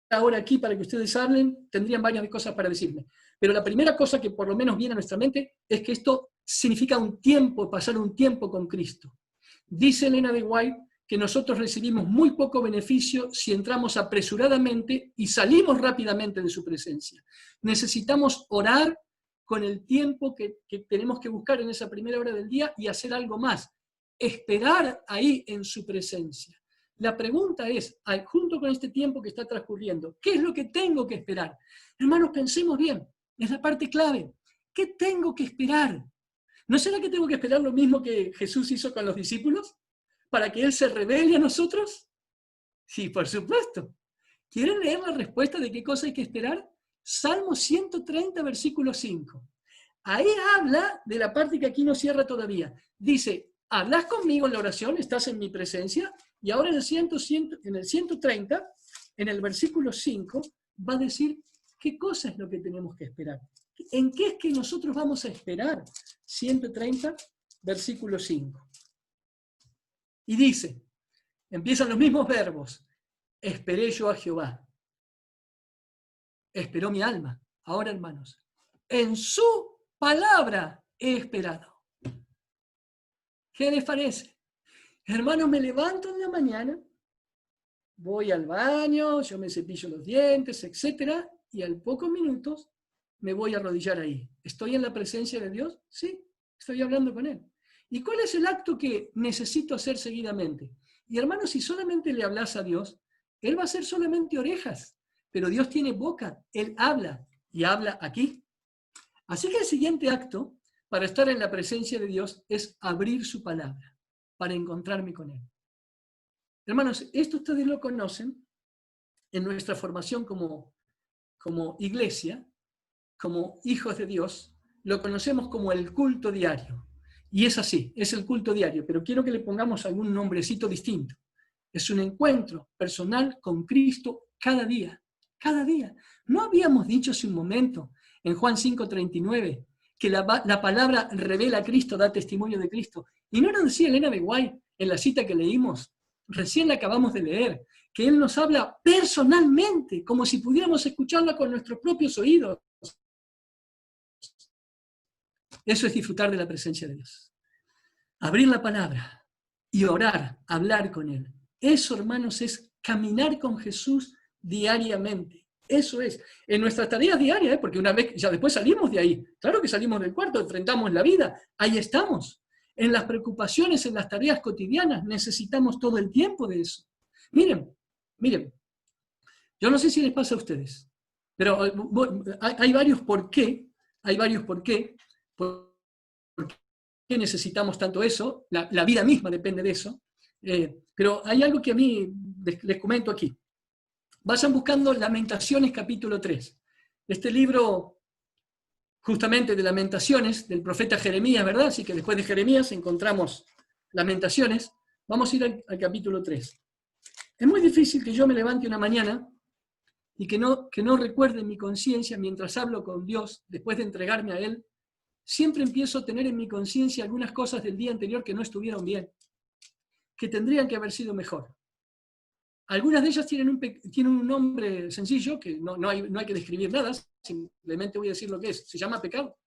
ahora aquí para que ustedes hablen, tendrían varias cosas para decirme. Pero la primera cosa que por lo menos viene a nuestra mente es que esto significa un tiempo, pasar un tiempo con Cristo. Dice Elena de White que nosotros recibimos muy poco beneficio si entramos apresuradamente y salimos rápidamente de su presencia. Necesitamos orar con el tiempo que tenemos que buscar en esa primera hora del día y hacer algo más. Esperar ahí en su presencia. La pregunta es, junto con este tiempo que está transcurriendo, ¿qué es lo que tengo que esperar? Hermanos, pensemos bien, es la parte clave. ¿Qué tengo que esperar? ¿No será que tengo que esperar lo mismo que Jesús hizo con los discípulos? ¿Para que Él se revele a nosotros? Sí, por supuesto. ¿Quieren leer la respuesta de qué cosa hay que esperar? Salmo 130, versículo 5. Ahí habla de la parte que aquí no cierra todavía. Dice, hablas conmigo en la oración, estás en mi presencia, y ahora en el 130, en el versículo 5, va a decir qué cosa es lo que tenemos que esperar. ¿En qué es que nosotros vamos a esperar? 130, versículo 5. Y dice, empiezan los mismos verbos, esperé yo a Jehová. Esperó mi alma. Ahora, hermanos, en su palabra he esperado. ¿Qué les parece? Hermanos, me levanto en la mañana, voy al baño, yo me cepillo los dientes, etc. Y al pocos minutos me voy a arrodillar ahí. ¿Estoy en la presencia de Dios? Sí, estoy hablando con Él. ¿Y cuál es el acto que necesito hacer seguidamente? Y hermanos, si solamente le hablas a Dios, Él va a ser solamente orejas, pero Dios tiene boca, Él habla, y habla aquí. Así que el siguiente acto para estar en la presencia de Dios es abrir su palabra, para encontrarme con Él. Hermanos, esto ustedes lo conocen en nuestra formación como iglesia, como hijos de Dios, lo conocemos como el culto diario. Y es así, es el culto diario, pero quiero que le pongamos algún nombrecito distinto. Es un encuentro personal con Cristo cada día, cada día. ¿No habíamos dicho hace un momento, en Juan 5:39, que la palabra revela a Cristo, da testimonio de Cristo? Y no nos decía Elena de White en la cita que leímos, recién la acabamos de leer, que Él nos habla personalmente, como si pudiéramos escucharla con nuestros propios oídos. Eso es disfrutar de la presencia de Dios. Abrir la palabra y orar, hablar con Él. Eso, hermanos, es caminar con Jesús diariamente. Eso es. En nuestras tareas diarias, porque una vez, ya después salimos de ahí. Claro que salimos del cuarto, enfrentamos la vida. Ahí estamos. En las preocupaciones, en las tareas cotidianas, necesitamos todo el tiempo de eso. Miren. Yo no sé si les pasa a ustedes, pero hay varios por qué. Hay varios por qué. ¿Por qué necesitamos tanto eso? La vida misma depende de eso. Pero hay algo que a mí les comento aquí. Vayan buscando Lamentaciones capítulo 3. Este libro, justamente de Lamentaciones, del profeta Jeremías, ¿verdad? Así que después de Jeremías encontramos Lamentaciones. Vamos a ir al capítulo 3. Es muy difícil que yo me levante una mañana y que no recuerde en mi conciencia, mientras hablo con Dios, después de entregarme a Él, siempre empiezo a tener en mi conciencia algunas cosas del día anterior que no estuvieron bien, que tendrían que haber sido mejor. Algunas de ellas tienen un nombre sencillo, que no hay que describir nada, simplemente voy a decir lo que es, se llama pecado.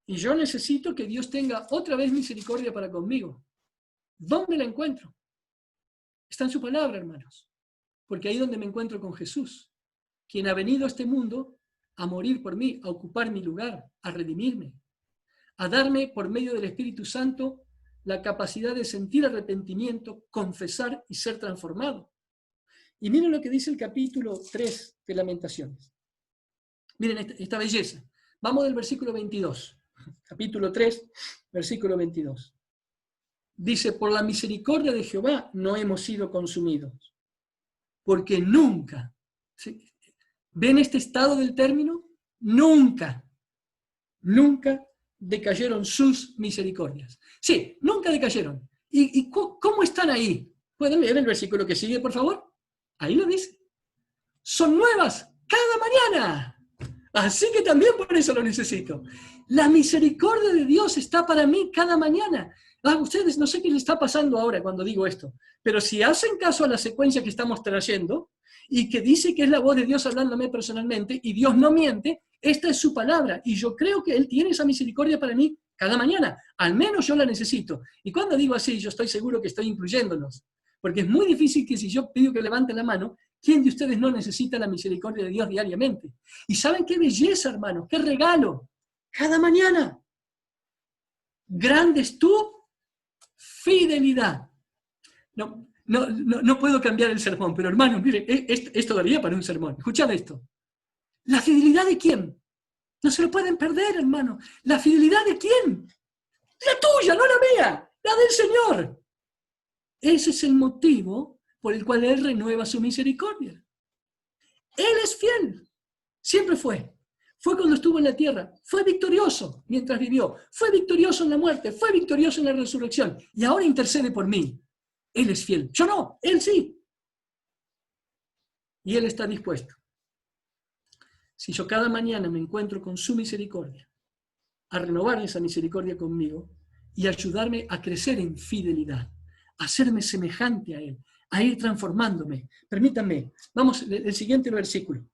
Y yo necesito que Dios tenga otra vez misericordia para conmigo. ¿Dónde la encuentro? Está en su palabra, hermanos, porque ahí es donde me encuentro con Jesús, quien ha venido a este mundo a morir por mí, a ocupar mi lugar, a redimirme, a darme por medio del Espíritu Santo la capacidad de sentir arrepentimiento, confesar y ser transformado. Y miren lo que dice el capítulo 3 de Lamentaciones. Miren esta belleza. Vamos del versículo 22. capítulo 3, versículo 22. Dice, por la misericordia de Jehová no hemos sido consumidos, porque nunca, ¿sí? ¿Ven este estado del término? Nunca decayeron sus misericordias. Sí, nunca decayeron. ¿Y cómo están ahí? ¿Pueden leer el versículo que sigue, por favor? Ahí lo dice. Son nuevas cada mañana. Así que también por eso lo necesito. La misericordia de Dios está para mí cada mañana. Ustedes no sé qué les está pasando ahora cuando digo esto, pero si hacen caso a la secuencia que estamos trayendo y que dice que es la voz de Dios hablándome personalmente y Dios no miente, esta es su palabra y yo creo que Él tiene esa misericordia para mí cada mañana. Al menos yo la necesito. Y cuando digo así, yo estoy seguro que estoy incluyéndolos, porque es muy difícil que si yo pido que levanten la mano, ¿quién de ustedes no necesita la misericordia de Dios diariamente? Y ¿saben qué belleza, hermanos? ¡Qué regalo! Cada mañana. Grande es tu fidelidad. No puedo cambiar el sermón, pero hermanos, miren, esto daría para un sermón. Escuchad esto. ¿La fidelidad de quién? No se lo pueden perder, hermano. ¿La fidelidad de quién? La tuya, no la mía, la del Señor. Ese es el motivo por el cual Él renueva su misericordia. Él es fiel. Siempre fue. Fue cuando estuvo en la tierra. Fue victorioso mientras vivió. Fue victorioso en la muerte. Fue victorioso en la resurrección. Y ahora intercede por mí. Él es fiel. Yo no, Él sí. Y Él está dispuesto. Si yo cada mañana me encuentro con su misericordia, a renovar esa misericordia conmigo y ayudarme a crecer en fidelidad, a hacerme semejante a Él, a ir transformándome. Permítanme, vamos, el siguiente versículo.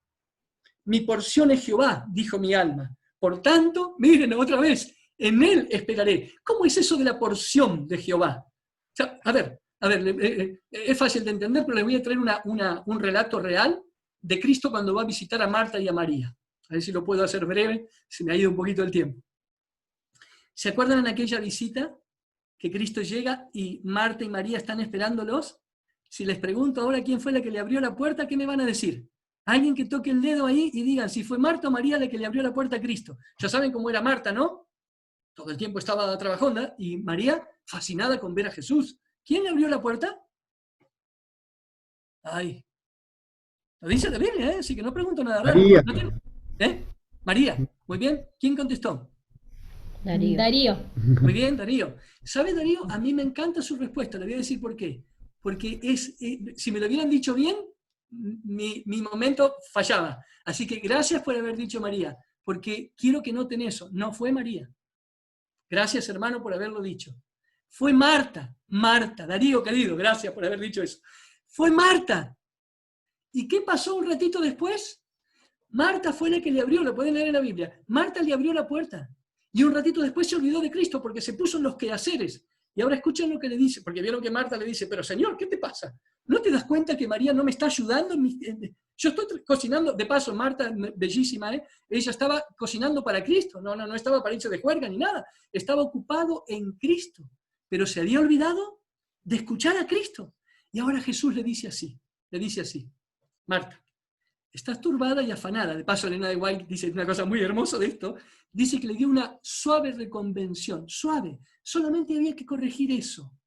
Mi porción es Jehová, dijo mi alma. Por tanto, miren otra vez, en Él esperaré. ¿Cómo es eso de la porción de Jehová? O sea, a ver, es fácil de entender, pero les voy a traer un relato real de Cristo cuando va a visitar a Marta y a María. A ver si lo puedo hacer breve, se me ha ido un poquito el tiempo. ¿Se acuerdan en aquella visita que Cristo llega y Marta y María están esperándolos? Si les pregunto ahora quién fue la que le abrió la puerta, ¿qué me van a decir? Alguien que toque el dedo ahí y digan si fue Marta o María la que le abrió la puerta a Cristo. Ya saben cómo era Marta, ¿no? Todo el tiempo estaba trabajando y María fascinada con ver a Jesús. ¿Quién le abrió la puerta? Ay, lo dice la Biblia, ¿eh? Así que no pregunto nada raro. María. María, muy bien. ¿Quién contestó? Darío. Muy bien, Darío. ¿Sabe, Darío? A mí me encanta su respuesta. Le voy a decir por qué. Porque si me lo hubieran dicho bien, mi momento fallaba. Así que gracias por haber dicho María, porque quiero que noten eso. No fue María. Gracias, hermano, por haberlo dicho. Fue Marta. Marta. Darío, querido, gracias por haber dicho eso. Fue Marta. ¿Y qué pasó un ratito después? Marta fue la que le abrió, lo pueden leer en la Biblia. Marta le abrió la puerta. Y un ratito después se olvidó de Cristo porque se puso en los quehaceres. Y ahora escuchen lo que le dice, porque vieron que Marta le dice, pero Señor, ¿qué te pasa? ¿No te das cuenta que María no me está ayudando? Yo estoy cocinando, de paso, Marta, bellísima, ella estaba cocinando para Cristo, no estaba para irse de juerga ni nada, estaba ocupado en Cristo, pero se había olvidado de escuchar a Cristo. Y ahora Jesús le dice así, Marta, estás turbada y afanada. De paso, Elena de White dice una cosa muy hermosa de esto, dice que le dio una suave reconvención, suave, solamente había que corregir eso.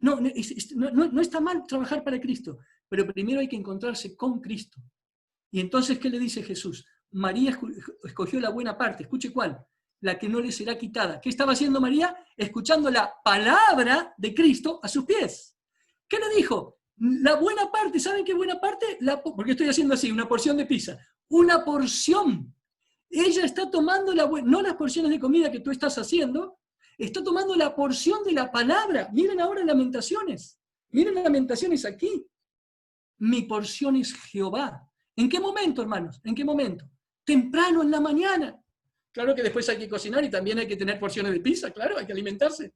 No está mal trabajar para Cristo, pero primero hay que encontrarse con Cristo. Y entonces, ¿qué le dice Jesús? María escogió la buena parte, escuche cuál, la que no le será quitada. ¿Qué estaba haciendo María? Escuchando la palabra de Cristo a sus pies. ¿Qué le dijo? La buena parte, ¿saben qué buena parte? Porque estoy haciendo así, una porción de pizza. Una porción. Ella está tomando no las porciones de comida que tú estás haciendo, está tomando la porción de la palabra. Miren ahora Lamentaciones. Miren Lamentaciones aquí. Mi porción es Jehová. ¿En qué momento, hermanos? ¿En qué momento? Temprano en la mañana. Claro que después hay que cocinar y también hay que tener porciones de pizza, claro, hay que alimentarse.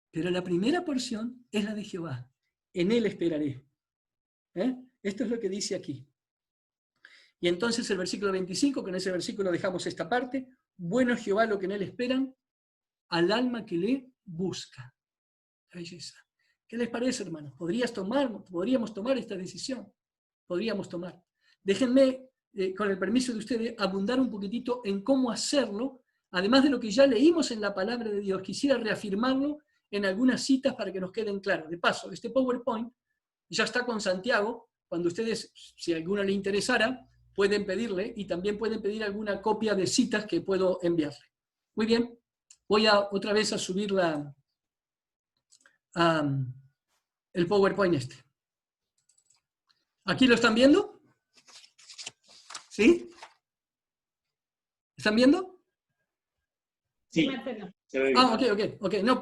Pero la primera porción es la de Jehová. En Él esperaré. Esto es lo que dice aquí. Y entonces el versículo 25, con ese versículo dejamos esta parte. Bueno es Jehová lo que en Él esperan, al alma que le busca. La belleza. ¿Qué les parece, hermanos? Podríamos tomar esta decisión. Podríamos tomar. Déjenme con el permiso de ustedes, abundar un poquitito en cómo hacerlo, además de lo que ya leímos en la palabra de Dios. Quisiera reafirmarlo en algunas citas para que nos queden claras. De paso, este PowerPoint ya está con Santiago. Cuando ustedes, si a alguno le interesara, pueden pedirle, y también pueden pedir alguna copia de citas que puedo enviarle. Muy bien, voy otra vez a subir el PowerPoint este. ¿Aquí lo están viendo? ¿Sí? ¿Están viendo? Sí. Se ve bien. Ok. No,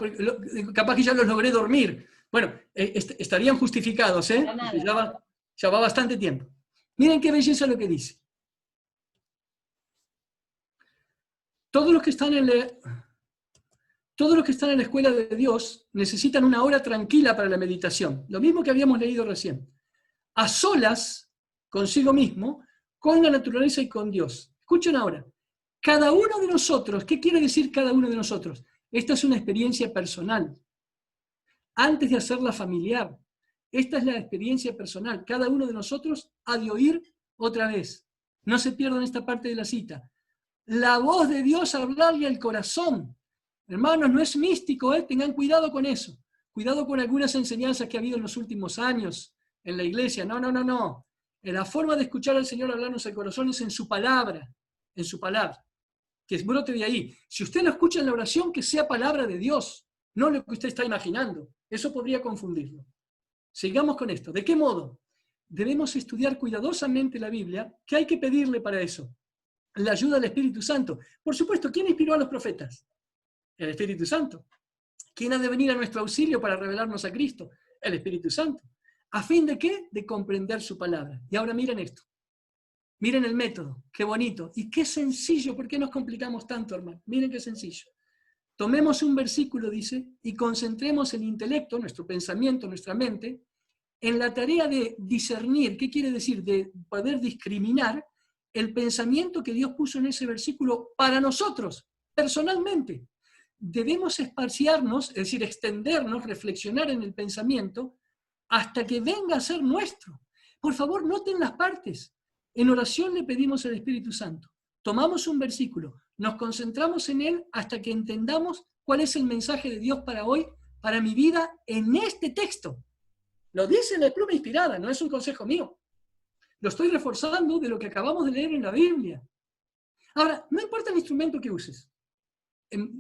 capaz que ya los logré dormir. Bueno, estarían justificados, ¿eh? Porque ya va bastante tiempo. Miren qué belleza lo que dice. Todos los que están en la escuela de Dios necesitan una hora tranquila para la meditación. Lo mismo que habíamos leído recién. A solas, consigo mismo, con la naturaleza y con Dios. Escuchen ahora. Cada uno de nosotros, ¿qué quiere decir cada uno de nosotros? Esta es una experiencia personal. Antes de hacerla familiar, esta es la experiencia personal. Cada uno de nosotros ha de oír otra vez. No se pierdan esta parte de la cita. La voz de Dios hablarle al corazón. Hermanos, no es místico, tengan cuidado con eso. Cuidado con algunas enseñanzas que ha habido en los últimos años en la iglesia. No. La forma de escuchar al Señor hablarnos al corazón es en su palabra. Que brote de ahí. Si usted lo escucha en la oración, que sea palabra de Dios, no lo que usted está imaginando. Eso podría confundirlo. Sigamos con esto. ¿De qué modo? Debemos estudiar cuidadosamente la Biblia. ¿Qué hay que pedirle para eso? La ayuda del Espíritu Santo. Por supuesto, ¿quién inspiró a los profetas? El Espíritu Santo. ¿Quién ha de venir a nuestro auxilio para revelarnos a Cristo? El Espíritu Santo. ¿A fin de qué? De comprender su palabra. Y ahora miren esto. Miren el método. Qué bonito. Y qué sencillo. ¿Por qué nos complicamos tanto, hermano? Miren qué sencillo. Tomemos un versículo, dice, y concentremos el intelecto, nuestro pensamiento, nuestra mente, en la tarea de discernir. ¿Qué quiere decir? De poder discriminar el pensamiento que Dios puso en ese versículo para nosotros, personalmente. Debemos esparciarnos, es decir, extendernos, reflexionar en el pensamiento, hasta que venga a ser nuestro. Por favor, noten las partes. En oración le pedimos al Espíritu Santo. Tomamos un versículo, nos concentramos en él hasta que entendamos cuál es el mensaje de Dios para hoy, para mi vida, en este texto. Lo dice la pluma inspirada, no es un consejo mío. Lo estoy reforzando de lo que acabamos de leer en la Biblia. Ahora, no importa el instrumento que uses.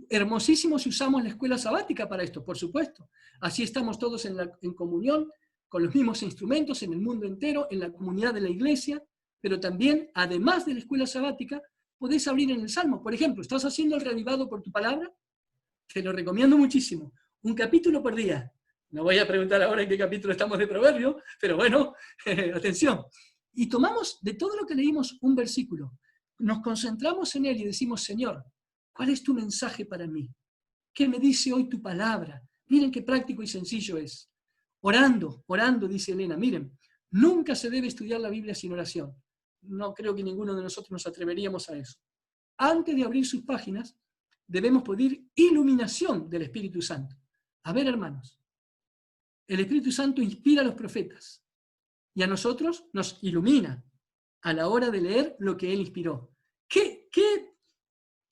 Hermosísimo si usamos la escuela sabática para esto, por supuesto. Así estamos todos en comunión, con los mismos instrumentos en el mundo entero, en la comunidad de la iglesia, pero también, además de la escuela sabática, podés abrir en el Salmo. Por ejemplo, ¿estás haciendo el reavivado por tu palabra? Te lo recomiendo muchísimo. Un capítulo por día. No voy a preguntar ahora en qué capítulo estamos de Proverbio, pero bueno, atención. Y tomamos de todo lo que leímos un versículo, nos concentramos en él y decimos, Señor, ¿cuál es tu mensaje para mí? ¿Qué me dice hoy tu palabra? Miren qué práctico y sencillo es. Orando, dice Elena. Miren, nunca se debe estudiar la Biblia sin oración. No creo que ninguno de nosotros nos atreveríamos a eso. Antes de abrir sus páginas, debemos pedir iluminación del Espíritu Santo. A ver, hermanos, el Espíritu Santo inspira a los profetas y a nosotros nos ilumina a la hora de leer lo que Él inspiró. ¿Qué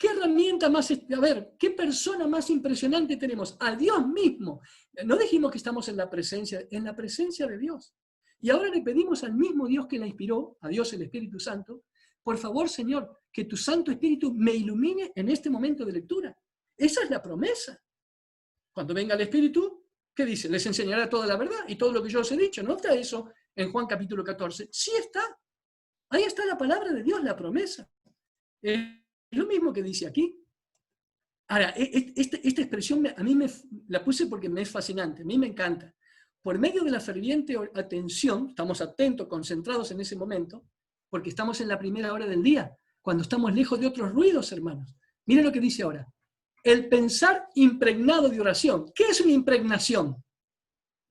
herramienta más, a ver, qué persona más impresionante tenemos? A Dios mismo. No dijimos que estamos en la presencia de Dios. Y ahora le pedimos al mismo Dios que la inspiró, a Dios el Espíritu Santo, por favor, Señor, que tu Santo Espíritu me ilumine en este momento de lectura. Esa es la promesa. Cuando venga el Espíritu, ¿qué dice? Les enseñará toda la verdad y todo lo que yo os he dicho. ¿No está eso en Juan capítulo 14? Sí está. Ahí está la palabra de Dios, la promesa. Es lo mismo que dice aquí. Ahora, esta expresión a mí la puse porque me es fascinante, a mí me encanta. Por medio de la ferviente atención, estamos atentos, concentrados en ese momento, porque estamos en la primera hora del día, cuando estamos lejos de otros ruidos, hermanos. Miren lo que dice ahora. El pensar impregnado de oración. ¿Qué es una impregnación?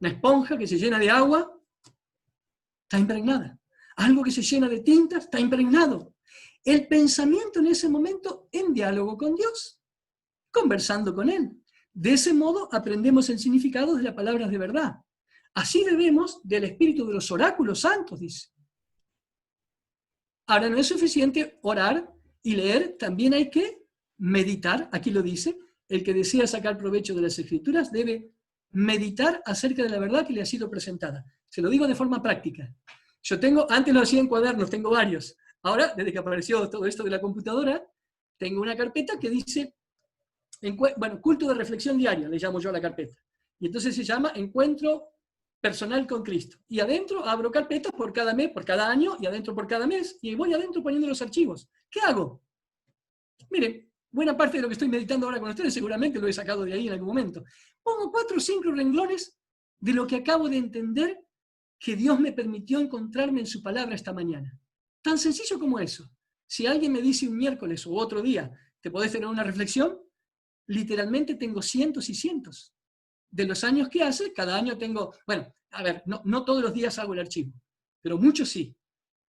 Una esponja que se llena de agua, está impregnada. Algo que se llena de tinta, está impregnado. El pensamiento en ese momento en diálogo con Dios, conversando con Él. De ese modo aprendemos el significado de las palabras de verdad. Así debemos del espíritu de los oráculos santos, dice. Ahora, no es suficiente orar y leer, también hay que meditar, aquí lo dice, el que desea sacar provecho de las Escrituras debe meditar acerca de la verdad que le ha sido presentada. Se lo digo de forma práctica. Yo tengo, antes lo hacía en cuadernos, tengo varios. Ahora, desde que apareció todo esto de la computadora, tengo una carpeta que dice, culto de reflexión diaria, le llamo yo a la carpeta. Y entonces se llama Encuentro Personal con Cristo. Y adentro abro carpetas por cada mes, por cada año, y adentro por cada mes, y voy adentro poniendo los archivos. ¿Qué hago? Miren, buena parte de lo que estoy meditando ahora con ustedes seguramente lo he sacado de ahí en algún momento. Pongo 4 o 5 renglones de lo que acabo de entender que Dios me permitió encontrarme en su palabra esta mañana. Tan sencillo como eso. Si alguien me dice un miércoles u otro día, ¿te podés tener una reflexión? Literalmente tengo cientos y cientos. De los años que hace, cada año tengo, no todos los días hago el archivo, pero muchos sí.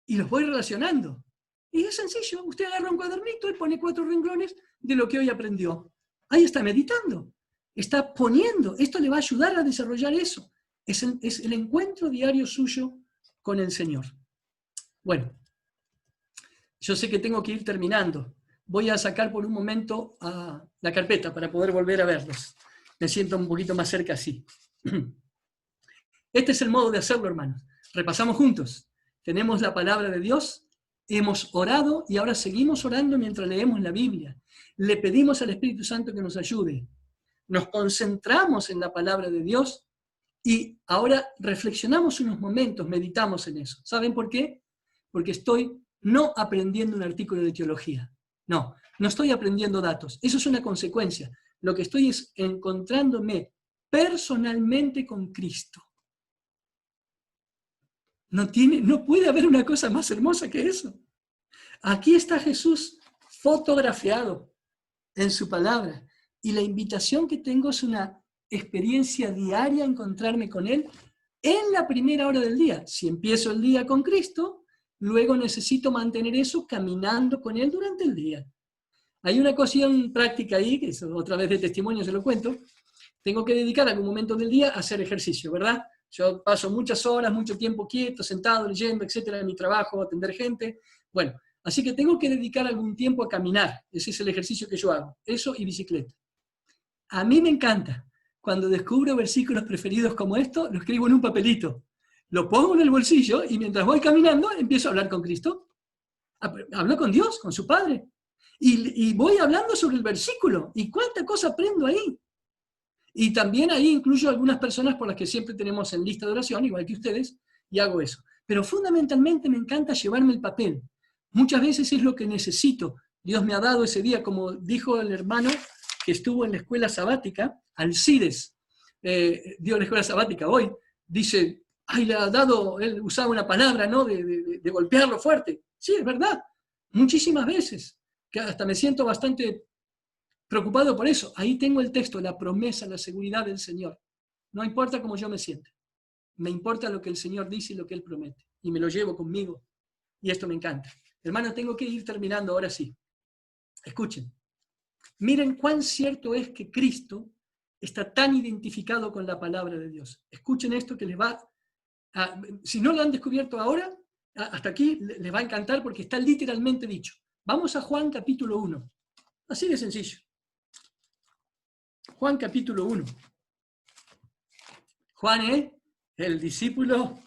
Y los voy relacionando. Y es sencillo, usted agarra un cuadernito y pone 4 renglones de lo que hoy aprendió. Ahí está meditando, está poniendo, esto le va a ayudar a desarrollar eso. Es el encuentro diario suyo con el Señor. Bueno, yo sé que tengo que ir terminando. Voy a sacar por un momento la carpeta para poder volver a verlos. Me siento un poquito más cerca así. Este es el modo de hacerlo, hermanos. Repasamos juntos. Tenemos la palabra de Dios, hemos orado y ahora seguimos orando mientras leemos la Biblia. Le pedimos al Espíritu Santo que nos ayude. Nos concentramos en la palabra de Dios y ahora reflexionamos unos momentos, meditamos en eso. ¿Saben por qué? Porque estoy no aprendiendo un artículo de teología. No estoy aprendiendo datos. Eso es una consecuencia. Lo que estoy es encontrándome personalmente con Cristo. No puede haber una cosa más hermosa que eso. Aquí está Jesús fotografiado en su palabra. Y la invitación que tengo es una experiencia diaria, encontrarme con Él en la primera hora del día. Si empiezo el día con Cristo, luego necesito mantener eso caminando con Él durante el día. Hay una cuestión práctica ahí, que es otra vez de testimonio, se lo cuento. Tengo que dedicar algún momento del día a hacer ejercicio, ¿verdad? Yo paso muchas horas, mucho tiempo quieto, sentado, leyendo, etcétera, en mi trabajo, atender gente. Bueno, así que tengo que dedicar algún tiempo a caminar. Ese es el ejercicio que yo hago. Eso y bicicleta. A mí me encanta. Cuando descubro versículos preferidos como esto, lo escribo en un papelito. Lo pongo en el bolsillo y mientras voy caminando empiezo a hablar con Cristo. Hablo con Dios, con su Padre. Y voy hablando sobre el versículo. ¿Y cuánta cosa aprendo ahí? Y también ahí incluyo algunas personas por las que siempre tenemos en lista de oración, igual que ustedes, y hago eso. Pero fundamentalmente me encanta llevarme el papel. Muchas veces es lo que necesito. Dios me ha dado ese día, como dijo el hermano que estuvo en la escuela sabática, Alcides, dio la escuela sabática hoy, dice, le ha dado, él usaba una palabra, ¿no?, de golpearlo fuerte. Sí, es verdad, muchísimas veces, que hasta me siento bastante preocupado por eso. Ahí tengo el texto, la promesa, la seguridad del Señor. No importa cómo yo me sienta, me importa lo que el Señor dice y lo que Él promete, y me lo llevo conmigo, y esto me encanta. Hermano, tengo que ir terminando ahora sí. Escuchen. Miren cuán cierto es que Cristo está tan identificado con la palabra de Dios. Escuchen esto que les va a, si no lo han descubierto ahora, hasta aquí les va a encantar porque está literalmente dicho. Vamos a Juan capítulo 1. Así de sencillo. Juan capítulo 1. Juan es el discípulo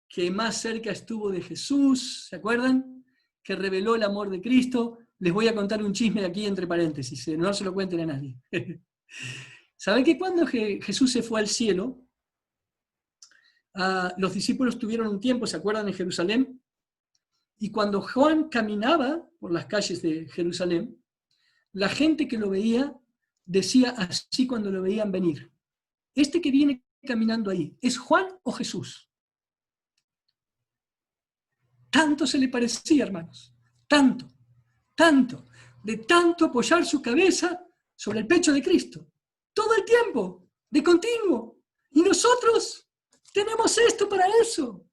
que más cerca estuvo de Jesús, ¿se acuerdan? Que reveló el amor de Cristo. Les voy a contar un chisme aquí entre paréntesis, no se lo cuenten a nadie. ¿Saben que cuando Jesús se fue al cielo, los discípulos tuvieron un tiempo, ¿se acuerdan?, en Jerusalén? Y cuando Juan caminaba por las calles de Jerusalén, la gente que lo veía decía así cuando lo veían venir: este que viene caminando ahí, ¿es Juan o Jesús? Tanto se le parecía, hermanos, tanto, de tanto apoyar su cabeza sobre el pecho de Cristo, todo el tiempo, de continuo. Y nosotros tenemos esto para eso.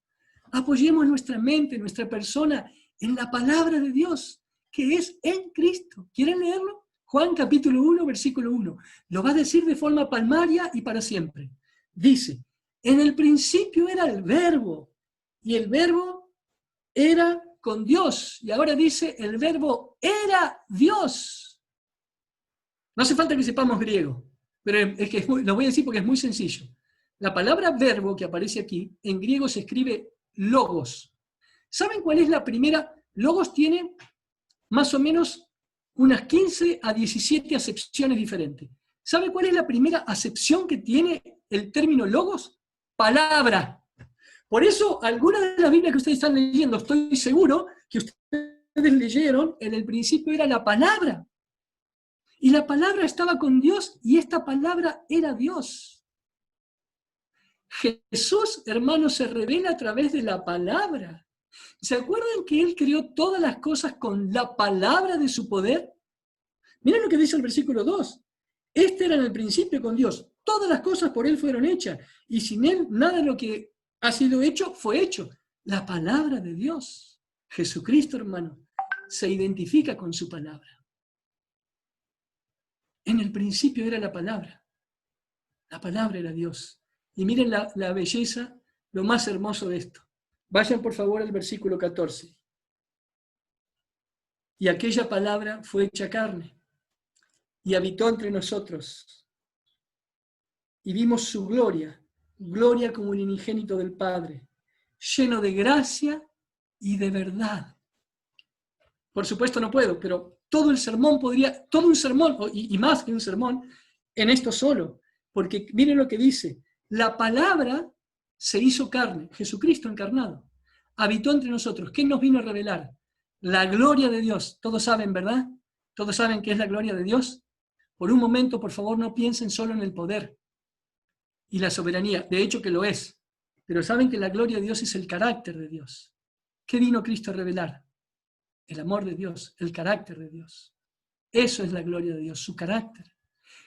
Apoyemos nuestra mente, nuestra persona en la palabra de Dios, que es en Cristo. ¿Quieren leerlo? Juan capítulo 1, versículo 1. Lo va a decir de forma palmaria y para siempre. Dice, en el principio era el verbo, y el verbo era con Dios. Y ahora dice, el verbo era Dios. No hace falta que sepamos griego, pero es que lo voy a decir porque es muy sencillo. La palabra verbo que aparece aquí, en griego se escribe logos. ¿Saben cuál es la primera? Logos tiene más o menos unas 15 a 17 acepciones diferentes. ¿Saben cuál es la primera acepción que tiene el término logos? Palabra. Por eso, algunas de las Biblias que ustedes están leyendo, estoy seguro que ustedes leyeron, en el principio era la palabra. Y la palabra estaba con Dios y esta palabra era Dios. Jesús, hermanos, se revela a través de la palabra. ¿Se acuerdan que Él creó todas las cosas con la palabra de su poder? Miren lo que dice el versículo 2. Este era en el principio con Dios. Todas las cosas por Él fueron hechas. Y sin Él, nada de lo que ha sido hecho fue hecho. La palabra de Dios. Jesucristo, hermano, se identifica con su palabra. En el principio era la palabra. La palabra era Dios. Y miren la belleza, lo más hermoso de esto. Vayan por favor al versículo 14. Y aquella palabra fue hecha carne y habitó entre nosotros. Y vimos su gloria, gloria como el unigénito del Padre, lleno de gracia y de verdad. Por supuesto no puedo, pero todo el sermón podría, todo un sermón, y más que un sermón, en esto solo. Porque miren lo que dice, la palabra se hizo carne, Jesucristo encarnado, habitó entre nosotros. ¿Qué nos vino a revelar? La gloria de Dios. Todos saben, ¿verdad? ¿Todos saben qué es la gloria de Dios? Por un momento, por favor, no piensen solo en el poder y la soberanía. De hecho que lo es. Pero saben que la gloria de Dios es el carácter de Dios. ¿Qué vino Cristo a revelar? El amor de Dios, el carácter de Dios. Eso es la gloria de Dios, su carácter.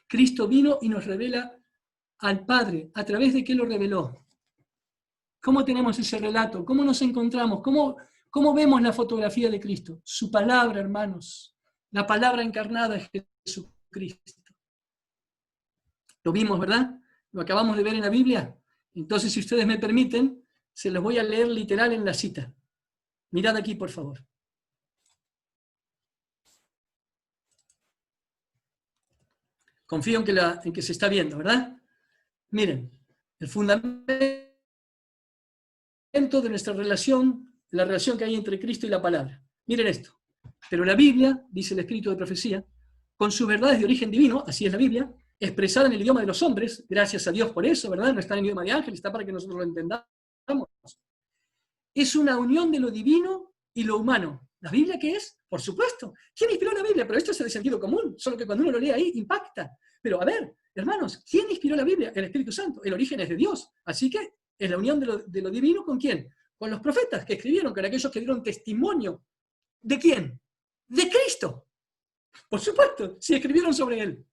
Cristo vino y nos revela al Padre. ¿A través de qué lo reveló? ¿Cómo tenemos ese relato? ¿Cómo nos encontramos? ¿Cómo vemos la fotografía de Cristo? Su palabra, hermanos. La palabra encarnada es Jesucristo. Lo vimos, ¿verdad? Lo acabamos de ver en la Biblia. Entonces, si ustedes me permiten, se los voy a leer literal en la cita. Mirad aquí, por favor. Confío en que se está viendo, ¿verdad? Miren, el fundamento de nuestra relación, la relación que hay entre Cristo y la palabra. Miren esto. Pero la Biblia, dice el escrito de profecía, con sus verdades de origen divino, así es la Biblia, expresada en el idioma de los hombres, gracias a Dios por eso, ¿verdad? No está en el idioma de ángeles, está para que nosotros lo entendamos. Es una unión de lo divino y lo humano. ¿La Biblia qué es? Por supuesto. ¿Quién inspiró la Biblia? Pero esto es de sentido común, solo que cuando uno lo lee ahí impacta. Pero a ver, hermanos, ¿quién inspiró la Biblia? El Espíritu Santo. El origen es de Dios. Así que es la unión de lo divino ¿con quién? Con los profetas que escribieron, con aquellos que dieron testimonio. ¿De quién? De Cristo. Por supuesto, si escribieron sobre Él.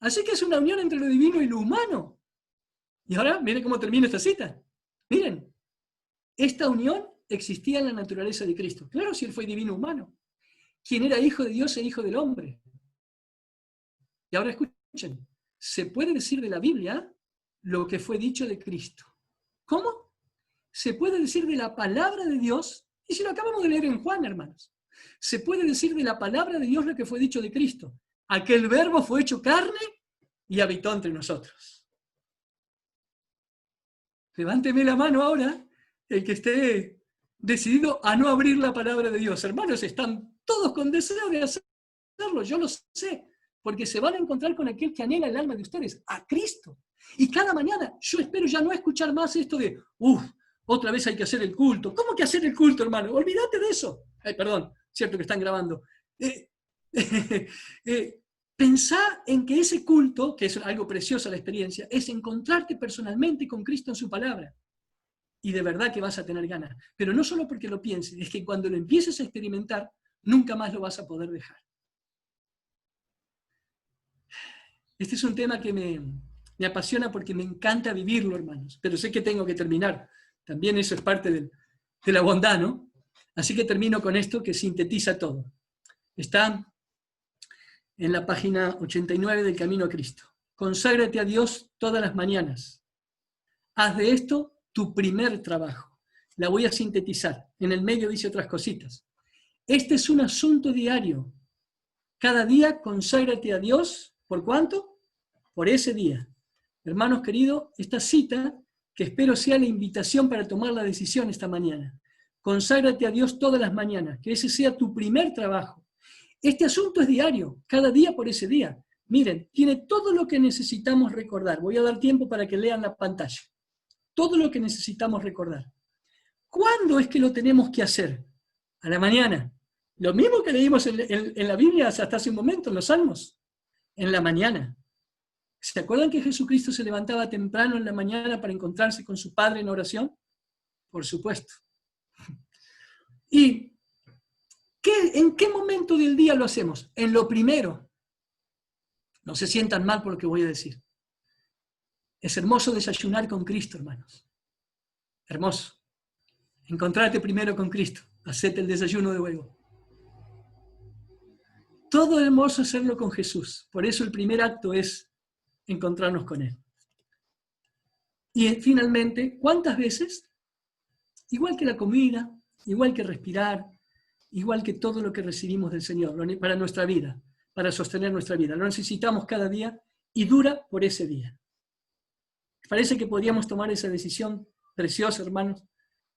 Así que es una unión entre lo divino y lo humano. Y ahora, miren cómo termina esta cita. Miren, esta unión existía en la naturaleza de Cristo. Claro, si Él fue divino humano. Quien era hijo de Dios e hijo del hombre. Y ahora escuchen, se puede decir de la Biblia lo que fue dicho de Cristo. ¿Cómo? Se puede decir de la palabra de Dios, y si lo acabamos de leer en Juan, hermanos, se puede decir de la palabra de Dios lo que fue dicho de Cristo. Aquel verbo fue hecho carne y habitó entre nosotros. Levánteme la mano ahora, el que esté decidido a no abrir la palabra de Dios. Hermanos, están todos con deseo de hacerlo, yo lo sé, porque se van a encontrar con aquel que anhela el alma de ustedes, a Cristo. Y cada mañana yo espero ya no escuchar más esto de, otra vez hay que hacer el culto. ¿Cómo que hacer el culto, hermano? Olvídate de eso. Ay, perdón, cierto que están grabando. Pensá en que ese culto, que es algo precioso la experiencia, es encontrarte personalmente con Cristo en su palabra. Y de verdad que vas a tener ganas. Pero no solo porque lo pienses, es que cuando lo empieces a experimentar, nunca más lo vas a poder dejar. Este es un tema que me apasiona porque me encanta vivirlo, hermanos. Pero sé que tengo que terminar. También eso es parte de la bondad, ¿no? Así que termino con esto que sintetiza todo. Está en la página 89 del Camino a Cristo. Conságrate a Dios todas las mañanas. Haz de esto tu primer trabajo. La voy a sintetizar. En el medio dice otras cositas. Este es un asunto diario. Cada día conságrate a Dios. ¿Por cuánto? Por ese día. Hermanos queridos, esta cita, que espero sea la invitación para tomar la decisión esta mañana. Conságrate a Dios todas las mañanas, que ese sea tu primer trabajo. Este asunto es diario, cada día por ese día. Miren, tiene todo lo que necesitamos recordar. Voy a dar tiempo para que lean la pantalla. Todo lo que necesitamos recordar. ¿Cuándo es que lo tenemos que hacer? A la mañana. Lo mismo que leímos en la Biblia hasta hace un momento, en los Salmos. En la mañana. ¿Se acuerdan que Jesucristo se levantaba temprano en la mañana para encontrarse con su Padre en oración? Por supuesto. ¿Y en qué momento del día lo hacemos? En lo primero. No se sientan mal por lo que voy a decir. Es hermoso desayunar con Cristo, hermanos. Hermoso. Encontrarte primero con Cristo. Hacete el desayuno de huevo. Todo hermoso hacerlo con Jesús. Por eso el primer acto es encontrarnos con Él. Y finalmente, ¿cuántas veces? Igual que la comida, igual que respirar, igual que todo lo que recibimos del Señor para nuestra vida, para sostener nuestra vida. Lo necesitamos cada día y dura por ese día. Parece que podríamos tomar esa decisión preciosa, hermanos,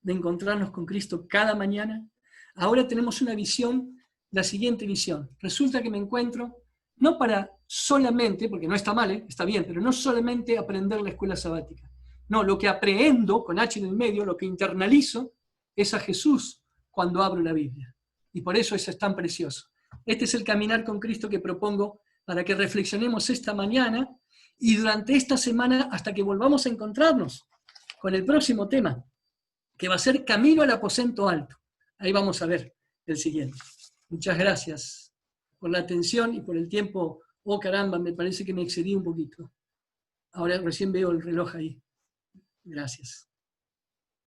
de encontrarnos con Cristo cada mañana. Ahora tenemos una visión, la siguiente visión. Resulta que me encuentro, no para solamente, porque no está mal, está bien, pero no solamente aprender la escuela sabática. No, lo que aprendo, con H en el medio, lo que internalizo, es a Jesús cuando abro la Biblia. Y por eso es tan precioso. Este es el caminar con Cristo que propongo para que reflexionemos esta mañana y durante esta semana hasta que volvamos a encontrarnos con el próximo tema, que va a ser Camino al Aposento Alto. Ahí vamos a ver el siguiente. Muchas gracias por la atención y por el tiempo. Oh, caramba, me parece que me excedí un poquito. Ahora recién veo el reloj ahí. Gracias.